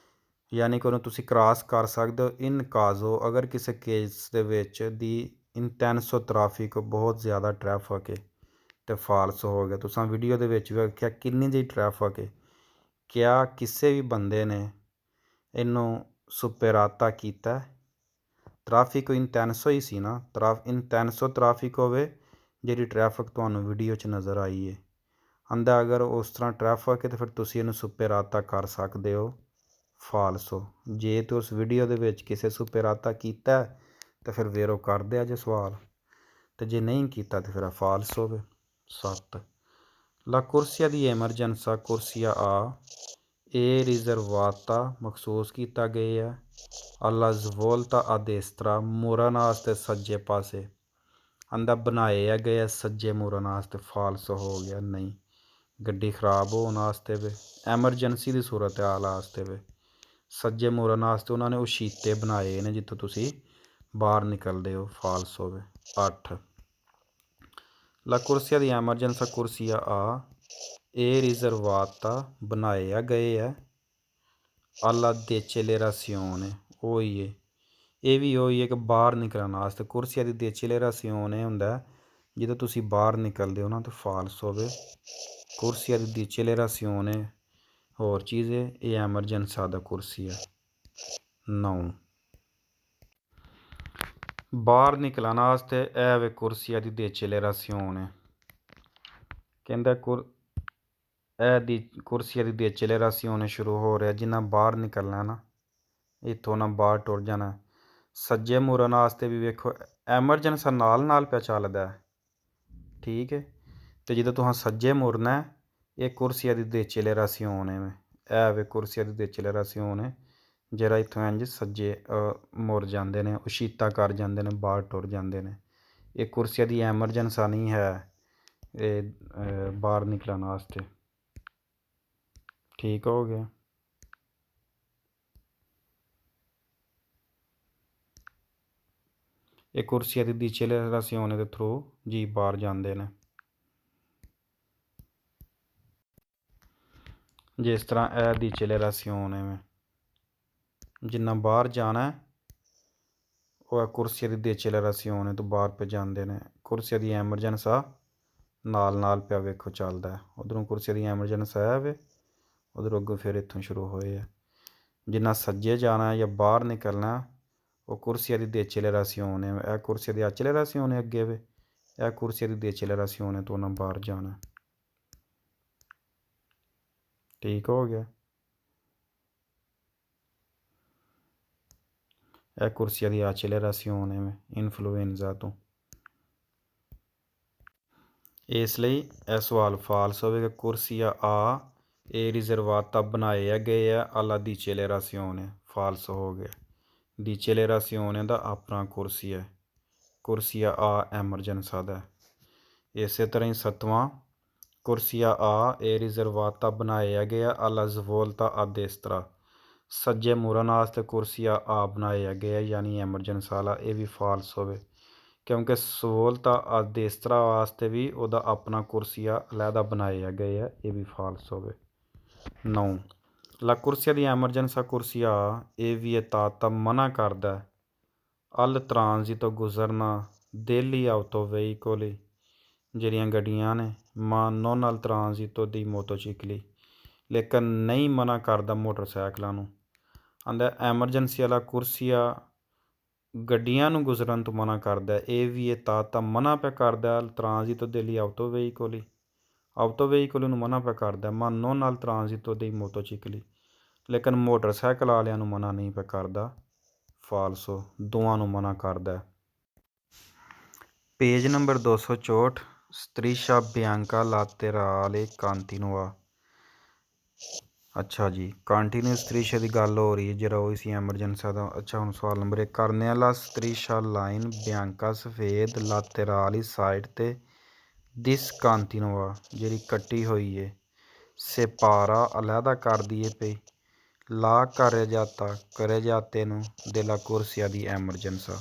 [SPEAKER 1] ਯਾਨੀ ਕਿ ਉਹਨੂੰ ਤੁਸੀਂ ਕ੍ਰਾਸ ਕਰ ਸਕਦੇ ਹੋ। ਇਨ ਕਾਜ਼ੋ, ਅਗਰ ਕਿਸੇ ਕੇਸ ਦੇ ਵਿੱਚ ਦੀ ਇੰਟੈਂਸੋ ਟ੍ਰੈਫਿਕ, ਬਹੁਤ ਜ਼ਿਆਦਾ ਟ੍ਰੈਫਿਕ ਹੈ ਅਤੇ ਫਾਲਸ ਹੋ ਗਿਆ। ਤੁਸੀਂ ਵੀਡੀਓ ਦੇ ਵਿੱਚ ਵੇਖਿਆ ਕਿੰਨੀ ਜਿਹੀ ਟ੍ਰੈਫਿਕ ਹੈ। ਕਿਆ ਕਿਸੇ ਵੀ ਬੰਦੇ ਨੇ ਇਹਨੂੰ ਸੁਪੇਰਾਤਾ ਕੀਤਾ? ਟ੍ਰੈਫਿਕ ਇੰਟੈਂਸੋ ਹੀ ਸੀ ਨਾ, ਇੰਟੈਂਸੋ ਟ੍ਰੈਫਿਕ ਹੋਵੇ ਜਿਹੜੀ ਟ੍ਰੈਫਿਕ ਤੁਹਾਨੂੰ ਵੀਡੀਓ 'ਚ ਨਜ਼ਰ ਆਈ ਹੈ। ਆਂਦਾ ਅਗਰ ਉਸ ਤਰ੍ਹਾਂ ਟ੍ਰੈਫਿਕ ਹੈ ਤਾਂ ਫਿਰ ਤੁਸੀਂ ਇਹਨੂੰ ਸੁਪੇਰਾਤਾ ਕਰ ਸਕਦੇ ਹੋ, ਫਾਲਸੋ। ਜੇ ਤਾਂ ਉਸ ਵੀਡੀਓ ਦੇ ਵਿੱਚ ਕਿਸੇ ਸੁਪੇਰਾਤਾ ਕੀਤਾ ਤਾਂ ਫਿਰ ਵੇਰੋ ਕਰਦੇ ਆ ਜੇ ਸਵਾਲ, ਅਤੇ ਜੇ ਨਹੀਂ ਕੀਤਾ ਤਾਂ ਫਿਰ ਫਾਲਸ ਹੋਵੇ। 7 ਲਾ ਕੁਰਸੀਆ ਦੀ ਐਮਰਜੈਂਸਾ, ਕੁਰਸੀਆ ਆ, ਇਹ ਰਿਜ਼ਰਵਾਤਾ, ਮਖਸੂਸ ਕੀਤਾ ਗਿਆ ਹੈ, alla svolta a destra, ਮੁੜਨ ਵਾਸਤੇ ਸੱਜੇ ਪਾਸੇ। ਆਂਦਾ ਬਣਾਏ ਗਏ ਸੱਜੇ ਮੁੜਨ ਵਾਸਤੇ, ਫਾਲਸ ਹੋ ਗਿਆ, ਨਹੀਂ। ਗੱਡੀ ਖਰਾਬ ਹੋਣ ਵਾਸਤੇ ਵੇ, ਐਮਰਜੈਂਸੀ ਦੀ ਸੂਰਤ ਹਾਲ ਵਾਸਤੇ ਵੇ, ਸੱਜੇ ਮੁੜਨ ਵਾਸਤੇ ਉਹਨਾਂ ਨੇ ਉਸ਼ੀਤੇ ਬਣਾਏ ਨੇ ਜਿੱਥੋਂ ਤੁਸੀਂ ਬਾਹਰ ਨਿਕਲਦੇ ਹੋ, ਫਾਲਸ ਹੋਵੇ। 8 ਲਾ ਕੁਰਸੀਆ ਦੀ ਐਮਰਜੈਂਸਾ, ਕੁਰਸੀਆ ਆ, ਇਹ ਰਿਜ਼ਰਵਾਤਾ, ਬਣਾਏ ਗਏ ਹੈ, alla decelerazione, ਉਹੀ ਹੈ, ਇਹ ਵੀ ਉਹੀ ਹੈ ਕਿ ਬਾਹਰ ਨਿਕਲਣ ਵਾਸਤੇ। ਕੁਰਸੀਆ ਦੀ decelerazione ਹੁੰਦਾ ਜਦੋਂ ਤੁਸੀਂ ਬਾਹਰ ਨਿਕਲਦੇ ਹੋ ਨਾ, ਤਾਂ ਫਾਲਸ ਹੋਵੇ। ਕੁਰਸੀਆ ਦੀ decelerazione ਹੋਰ ਚੀਜ਼ ਹੈ, ਇਹ ਐਮਰਜੈਂਸਾ ਦਾ ਕੁਰਸੀ ਹੈ। 9 ਬਾਹਰ ਨਿਕਲਣ ਵਾਸਤੇ ਇਹ ਵੇ ਕੁਰਸੀਆ ਦੀ decelerazione, ਕਹਿੰਦਾ ਇਹ ਦੀ ਕੁਰਸੀਆ ਦੀ decelerazione ਸ਼ੁਰੂ ਹੋ ਰਿਹਾ ਜਿੰਨਾ ਬਾਹਰ ਨਿਕਲਣਾ ਨਾ, ਇੱਥੋਂ ਨਾ ਬਾਹਰ ਟੁਰ ਜਾਣਾ। ਸੱਜੇ ਮੁੜਨ ਵਾਸਤੇ ਵੀ ਵੇਖੋ ਐਮਰਜੈਂਸਾ ਨਾਲ ਪਿਆ ਚੱਲਦਾ, ਠੀਕ ਹੈ, ਅਤੇ ਜਦੋਂ ਤੁਸੀਂ ਸੱਜੇ ਮੁੜਨਾ ਇਹ ਕੁਰਸੀਆ ਦੀ decelerazione ਵੇ, ਇਹ ਵੇ ਕੁਰਸੀਆ ਦੀ decelerazione, ਜਿਹੜਾ ਇੱਥੋਂ ਇੰਝ ਸੱਜੇ ਮੁੜ ਜਾਂਦੇ ਨੇ, ਉਸ਼ੀਤਾ ਕਰ ਜਾਂਦੇ ਨੇ, ਬਾਹਰ ਟੁਰ ਜਾਂਦੇ ਨੇ। ਇਹ ਕੁਰਸੀਆ ਦੀ ਐਮਰਜੈਂਸਾ ਨਹੀਂ ਹੈ, ਇਹ ਬਾਹਰ ਨਿਕਲਣ ਵਾਸਤੇ। ਠੀਕ ਹੋ ਗਿਆ। ਇਹ ਕੁਰਸੀਆ ਦੀ decelerazione ਦੇ ਥਰੂ ਜੀ ਬਾਹਰ ਜਾਂਦੇ ਨੇ। ਜਿਸ ਤਰ੍ਹਾਂ ਇਹ decelerazione ਵੇ, ਜਿੰਨਾ ਬਾਹਰ ਜਾਣਾ ਉਹ ਕੁਰਸੀਆ ਦੀ decelerazione ਤੋਂ ਬਾਹਰ ਪੈ ਜਾਂਦੇ ਨੇ। ਕੁਰਸੀਆ ਦੀ ਐਮਰਜੈਂਸਾ ਨਾਲ ਪਿਆ ਵੇਖੋ ਚੱਲਦਾ, ਉੱਧਰੋਂ ਕੁਰਸੀਆ ਦੀ ਐਮਰਜੈਂਸਾ ਹੈ ਵੇ, ਉੱਧਰੋਂ ਅੱਗੋਂ ਫਿਰ ਇੱਥੋਂ ਸ਼ੁਰੂ ਹੋਏ ਆ। ਜਿੰਨਾ ਸੱਜੇ ਜਾਣਾ ਜਾਂ ਬਾਹਰ ਨਿਕਲਣਾ ਉਹ ਕੁਰਸੀਆ ਦੀ decelerazione, ਇਹ ਕੁਰਸੀਆ ਦੀ accelerazione ਅੱਗੇ ਵੇ, ਇਹ ਕੁਰਸੀਆ ਦੀ decelerazione ਤੋਂ ਉਹਨਾਂ ਬਾਹਰ ਜਾਣਾ। ਠੀਕ ਹੋ ਗਿਆ। ਇਹ ਕੁਰਸੀਆ ਦੀ ਐਕਸਲੇਰੇਸ਼ਨ ਹੈ ਇਨਫਲੂਐਂਜ਼ਾ ਤੋਂ। ਇਸ ਲਈ ਇਹ ਸਵਾਲ ਫਾਲਸ ਹੋਵੇਗਾ। ਕੁਰਸੀਆ ਆ ਇਹ ਰਿਜ਼ਰਵਾਤਾ ਬਣਾਏ ਗਏ ਆ alla dicelerazione, ਫਾਲਸ ਹੋ ਗਿਆ। dicelerazione ਦਾ ਆਪਣਾ ਕੁਰਸੀਆ ਹੈ, ਕੁਰਸੀਆ ਆ ਐਮਰਜੈਂਸਾ ਦਾ। ਇਸੇ ਤਰ੍ਹਾਂ ਹੀ 7ਵਾਂ, ਕੁਰਸੀਆ ਆ ਇਹ ਰਿਜ਼ਰਵਾਤਾ ਬਣਾਇਆ ਗਿਆ alla svolta a destra, ਸੱਜੇ ਮੁੜਨ ਵਾਸਤੇ ਕੁਰਸੀਆ ਆ ਬਣਾਇਆ ਗਿਆ ਯਾਨੀ ਐਮਰਜੈਂਸਾ ਵਾਲਾ। ਇਹ ਵੀ ਫਾਲਸ ਹੋਵੇ ਕਿਉਂਕਿ ਸਵੋਲਤਾ ਆ ਦੇਸਤਰਾ ਵਾਸਤੇ ਵੀ ਉਹਦਾ ਆਪਣਾ ਕੁਰਸੀਆ ਅਲੱਗਾ ਬਣਾਇਆ ਗਿਆ, ਇਹ ਵੀ ਫਾਲਸ ਹੋਵੇ। 9 ਲਾ ਕੁਰਸੀਆ ਦੀ ਐਮਰਜੈਂਸਾ ਕੁਰਸੀਆ ਇਹ ਵੀ ਤਾਤਾ ਮਨਾ ਕਰਦਾ ਅਲ ਟ੍ਰਾਂਜ਼ਿਟੋ ਗੁਜ਼ਰਨਾ degli autoveicoli, ਜਿਹੜੀਆਂ ਗੱਡੀਆਂ ਨੇ ਮਾ ਨੋਨ ਅਲ ਟ੍ਰਾਂਜ਼ਿਟੋ ਦੀ ਮੋਟਰਸਾਈਕਲੀ, ਲੇਕਿਨ ਨਹੀਂ ਮਨਾ ਕਰਦਾ ਮੋਟਰਸਾਈਕਲਾਂ ਨੂੰ। ਆਂਦਾ ਐਮਰਜੈਂਸੀ ਵਾਲਾ ਕੁਰਸੀਆ ਗੱਡੀਆਂ ਨੂੰ ਗੁਜ਼ਰਨ ਤੋਂ ਮਨਾ ਕਰਦਾ। ਇਹ ਵੀ ਇਹ ਤਾਂ ਮਨਾ ਪਿਆ ਕਰਦਾ ਟ੍ਰਾਂਜ਼ਿਟੋ degli autoveicoli, autoveicoli ਨੂੰ ਮਨਾ ਪਿਆ ਕਰਦਾ ਮਾ ਨੋਨ ਅਲ ਟ੍ਰਾਂਜ਼ਿਟੋ ਦੀ ਮੋਟਰਸਾਈਕਲੀ, ਲੇਕਿਨ ਮੋਟਰਸਾਈਕਲ ਵਾਲਿਆਂ ਨੂੰ ਮਨਾ ਨਹੀਂ ਪਿਆ ਕਰਦਾ। ਫਾਲਸੋ, ਦੋਵਾਂ ਨੂੰ ਮਨਾ ਕਰਦਾ। Page number 264, striscia bianca laterale continua। ਅੱਛਾ ਜੀ, ਕੰਟੀਨਿਊਸ ਸਟ੍ਰੀਸ਼ਾ ਦੀ ਗੱਲ ਹੋ ਰਹੀ ਹੈ ਜਿਹੜਾ ਉਹ ਸੀ ਐਮਰਜੈਂਸਾ ਦਾ। ਅੱਛਾ ਹੁਣ ਸਵਾਲ ਨੰਬਰ 1, ਕਰਨੇ ਵਾਲਾ ਸਟ੍ਰੀਸ਼ਾ ਲਾਈਨ ਬਿਆਂਕਾ ਸਫੇਦ ਲਾਤੇਰਾਲੀ ਸਾਈਡ 'ਤੇ ਡਿਸਕੰਟੀਨੂਆ ਜਿਹੜੀ ਕੱਟੀ ਹੋਈ ਹੈ, ਸੇਪਾਰਾ ਅਲੱਗਾ ਕਰਦੀ ਹੈ ਪਈ ਲਾ ਕਰੇ ਜਾਤੇ ਨੂੰ ਦੇਲਾ ਕੁਰਸੀਆ ਦੀ ਐਮਰਜੈਂਸਾ।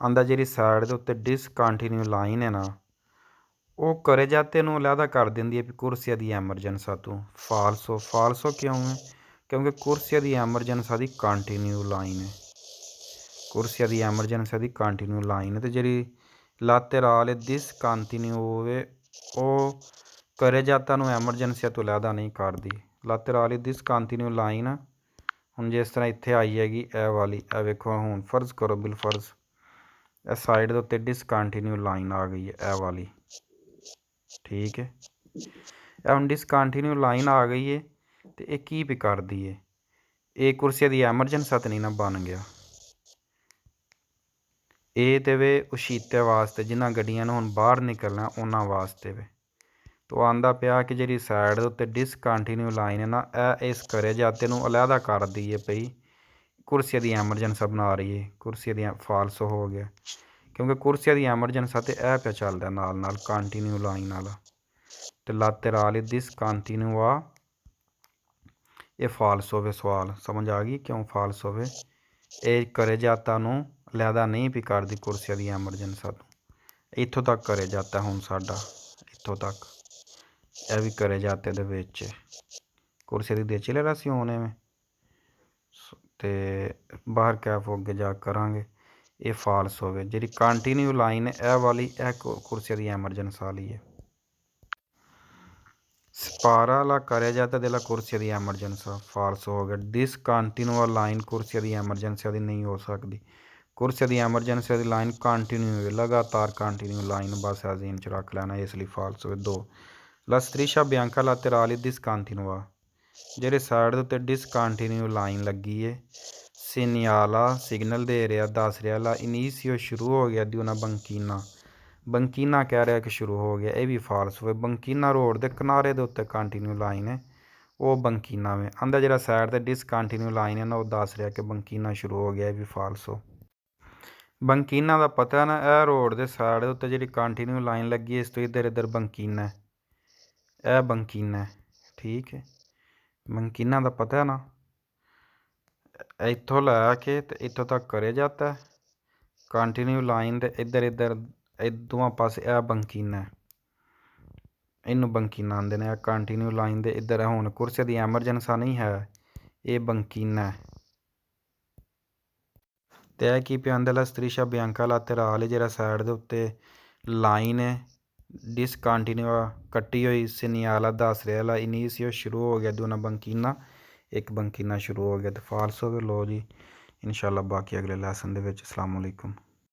[SPEAKER 1] ਆਂਦਾ ਜਿਹੜੀ ਸਾਈਡ ਦੇ ਉੱਤੇ ਡਿਸਕੰਟੀਨਿਊ ਲਾਈਨ ਹੈ ਨਾ ਉਹ ਕਰੇ ਜਾਤੇ ਨੂੰ ਅਲੱਗਾ ਕਰ ਦਿੰਦੀ ਹੈ ਵੀ ਕੁਰਸੀਆ ਦੀ ਐਮਰਜੈਂਸਾ ਤੋਂ। ਫਾਲਸੋ, ਫਾਲਸੋ ਕਿਉਂ ਹੈ ਕਿਉਂਕਿ ਕੁਰਸੀਆ ਦੀ ਐਮਰਜੈਂਸਾ ਦੀ ਕੰਟੀਨਿਊ ਲਾਈਨ ਹੈ, ਕੁਰਸੀਆ ਦੀ ਐਮਰਜੈਂਸਾ ਦੀ ਕੰਟੀਨਿਊ ਲਾਈਨ ਹੈ। ਅਤੇ ਜਿਹੜੀ ਲਾਤੇਰਾਲ ਡਿਸਕੰਟੀਨਿਊ ਹੋਵੇ ਉਹ ਕਰੇ ਜਾਤਾ ਨੂੰ ਐਮਰਜੈਂਸੀਆ ਤੋਂ ਅਲੱਗਾ ਨਹੀਂ ਕਰਦੀ। ਲਾਤੇਰਾਲ ਡਿਸਕੰਟੀਨਿਊ ਲਾਈਨ ਹੁਣ ਜਿਸ ਤਰ੍ਹਾਂ ਇੱਥੇ ਆਈ ਹੈਗੀ ਇਹ ਵਾਲੀ, ਇਹ ਵੇਖੋ ਹੁਣ ਫਰਜ਼ ਕਰੋ ਬਿਲਫਰਜ਼ ਇਹ ਸਾਈਡ ਦੇ ਉੱਤੇ ਡਿਸਕੰਟੀਨਿਊ ਲਾਈਨ ਆ ਗਈ ਹੈ ਇਹ ਵਾਲੀ, ਠੀਕ ਹੈ। ਇਹ ਹੁਣ ਡਿਸਕੰਟੀਨਿਊ ਲਾਈਨ ਆ ਗਈ ਹੈ ਅਤੇ ਇਹ ਕੀ ਵੀ ਕਰਦੀ ਹੈ, ਇਹ ਕੁਰਸੀਆ ਦੀ ਐਮਰਜੈਂਸਾ ਤਾਂ ਨਹੀਂ ਨਾ ਬਣ ਗਿਆ। ਇਹ ਤੇ ਵੇ ਉਸ਼ੀਤੇ ਵਾਸਤੇ ਜਿਨ੍ਹਾਂ ਗੱਡੀਆਂ ਨੂੰ ਹੁਣ ਬਾਹਰ ਨਿਕਲਣਾ ਉਹਨਾਂ ਵਾਸਤੇ ਵੇ। ਤੋ ਆਂਦਾ ਪਿਆ ਕਿ ਜਿਹੜੀ ਸਾਈਡ ਦੇ ਉੱਤੇ ਡਿਸਕੰਟੀਨਿਊ ਲਾਈਨ ਹੈ ਨਾ ਇਹ ਇਸ ਕਰੇ ਜਾਤੇ ਨੂੰ ਅਲੱਗਾ ਕਰਦੀ ਹੈ ਪਈ, ਕੁਰਸੀਆ ਦੀ ਐਮਰਜੈਂਸਾ ਬਣਾ ਰਹੀ ਹੈ। ਕੁਰਸੀਆ ਦੀ ਫਾਲਸੋ ਹੋ ਗਿਆ ਕਿਉਂਕਿ ਕੁਰਸੀਆ ਦੀ ਐਮਰਜੈਂਸਾ ਤੇ ਇਹ ਪਿਆ ਚੱਲਦਾ ਨਾਲ ਨਾਲ ਕੰਟੀਨਿਊ ਲਾਈਨ ਵਾਲਾ, ਅਤੇ ਲਾਤੇਰਾਲੀ ਡਿਸਕੰਟੀਨਿਊ ਆ ਇਹ ਫਾਲਸ ਹੋਵੇ। ਸਵਾਲ ਸਮਝ ਆ ਗਈ ਕਿਉਂ ਫਾਲਸ ਹੋਵੇ, ਇਹ ਕਰੇ ਜਾਤਾ ਨੂੰ ਅਲੱਗਾ ਨਹੀਂ ਵੀ ਕਰਦੀ ਕੁਰਸੀਆ ਦੀ ਐਮਰਜੈਂਸਾ ਤੋਂ। ਇੱਥੋਂ ਤੱਕ ਕਰੇ ਜਾਤਾ ਹੁਣ ਸਾਡਾ, ਇੱਥੋਂ ਤੱਕ ਇਹ ਵੀ ਕਰੇ ਜਾਤੇ ਦੇ ਵਿੱਚ ਕੁਰਸੀਆ ਦੀ ਡਿਸੈਲਰੇਸ਼ਨ ਐਵੇਂ ਅਤੇ ਬਾਹਰ ਕੈਪ ਅੱਗੇ ਜਾ ਕਰਾਂਗੇ। ਇਹ ਫਾਲਸ ਹੋਵੇ। ਜਿਹੜੀ ਕੰਟੀਨਿਊ ਲਾਈਨ ਹੈ ਇਹ ਵਾਲੀ ਇਹ ਕੁਰਸੀਆ ਦੀ ਐਮਰਜੈਂਸਾ ਵਾਲੀ ਹੈ। ਸਪਾਰਾ ਲਾ ਕਰਿਆ ਜਾਤਾ ਦੇ ਲਾ ਕੁਰਸੀਆ ਦੀ ਐਮਰਜੈਂਸਾ, ਫਾਲਸ ਹੋ ਗਿਆ। ਡਿਸਕੰਟੀਨੂਆ ਲਾਈਨ ਕੁਰਸੀਆ ਦੀ ਐਮਰਜੈਂਸੀ ਦੀ ਨਹੀਂ ਹੋ ਸਕਦੀ। ਕੁਰਸੀਆ ਦੀ ਐਮਰਜੈਂਸੀ ਦੀ ਲਾਈਨ ਕੰਟੀਨਿਊ ਲਗਾਤਾਰ ਕੰਟੀਨਿਊ ਲਾਈਨ ਬਸ ਜ਼ਹਨ 'ਚ ਰੱਖ ਲੈਣਾ, ਇਸ ਲਈ ਫਾਲਸ ਹੋਵੇ। 2 ਲਾ ਸਟ੍ਰੀਸ਼ਾ ਬਿਆਂਕਾ ਲਾਤੇਰਾਲੀ ਡਿਸਕੰਟੀਨੂਆ ਜਿਹੜੇ ਸਾਈਡ ਦੇ ਉੱਤੇ ਡਿਸਕੰਟੀਨਿਊ ਲਾਈਨ ਲੱਗੀ ਹੈ, ਸੀਨੀਆਲਾ ਸਿਗਨਲ ਦੇ ਰਿਹਾ ਦੱਸ ਰਿਹਾ ਲਾ ਇਨੀਸੀਓ ਸ਼ੁਰੂ ਹੋ ਗਿਆ ਦੀ ਉਹਨਾਂ ਬੰਕੀਨਾ, ਬੰਕੀਨਾ ਕਹਿ ਰਿਹਾ ਕਿ ਸ਼ੁਰੂ ਹੋ ਗਿਆ, ਇਹ ਵੀ ਫਾਲਸ ਹੋਵੇ। ਬੰਕੀਨਾ ਰੋਡ ਦੇ ਕਿਨਾਰੇ ਦੇ ਉੱਤੇ ਕੰਟੀਨਿਊ ਲਾਈਨ ਹੈ ਉਹ ਬੰਕੀਨਾ ਵੇ। ਆਂਦਾ ਜਿਹੜਾ ਸਾਈਡ 'ਤੇ ਡਿਸਕੰਟੀਨਿਊ ਲਾਈਨ ਹੈ ਨਾ ਉਹ ਦੱਸ ਰਿਹਾ ਕਿ ਬੰਕੀਨਾ ਸ਼ੁਰੂ ਹੋ ਗਿਆ, ਇਹ ਵੀ ਫਾਲਸ ਹੋ। ਬੰਕੀਨਾ ਦਾ ਪਤਾ ਨਾ ਇਹ ਰੋਡ ਦੇ ਸਾਈਡ ਦੇ ਉੱਤੇ ਜਿਹੜੀ ਕੰਟੀਨਿਊ ਲਾਈਨ ਲੱਗੀ ਇਸ ਤੋਂ ਇੱਧਰ ਬੰਕੀਨਾ, ਇਹ ਬੰਕੀਨਾ, ਠੀਕ ਹੈ। ਬੰਕੀਨਾ ਦਾ ਪਤਾ ਨਾ ਇੱਥੋਂ ਲੈ ਕੇ ਅਤੇ ਇੱਥੋਂ ਤੱਕ ਕਰੇ ਜਾਤਾ ਕੰਟੀਨਿਊ ਲਾਈਨ ਦੇ ਇੱਧਰ ਇਹ ਦੋਵਾਂ ਪਾਸੇ ਇਹ ਬੰਕੀਨਾ, ਇਹਨੂੰ ਬੰਕੀਨਾ ਆਂਦੇ ਨੇ। ਇਹ ਕੰਟੀਨਿਊ ਲਾਈਨ ਦੇ ਇੱਧਰ ਹੁਣ ਕੁਰਸੀਆ ਦੀ ਐਮਰਜੈਂਸਾ ਨਹੀਂ ਹੈ, ਇਹ ਬੰਕੀਨਾ ਅਤੇ ਇਹ ਕੀ ਪਿਆ ਆਂਦਾ ਲਾ ਸਟ੍ਰੀਸ਼ਾ ਬਿਆਂਕਾ ਲਾਤੇਰਾਲੀ ਜਿਹੜਾ ਸਾਈਡ ਦੇ ਉੱਤੇ ਲਾਈਨ ਹੈ ਡਿਸਕੰਟੀਨੂਆ ਕੱਟੀ ਹੋਈ ਸੀਨੀਆਲਾ ਦੱਸ ਰਿਹਾ ਲਾ ਇਨੀਸੀਓ ਸ਼ੁਰੂ ਹੋ ਗਿਆ ਦੋਨਾਂ ਬੰਕੀਨਾ, ਇੱਕ ਬੰਕੀਨਾ ਸ਼ੁਰੂ ਹੋ ਗਿਆ ਅਤੇ ਫਾਲਸ ਹੋਵੇ। ਲੋ ਜੀ ਇਨਸ਼ਾਅੱਲਾ ਬਾਕੀ ਅਗਲੇ ਲੈਸਨ ਦੇ ਵਿੱਚ। ਅਸਲਾਮੁ ਅਲੈਕੁਮ।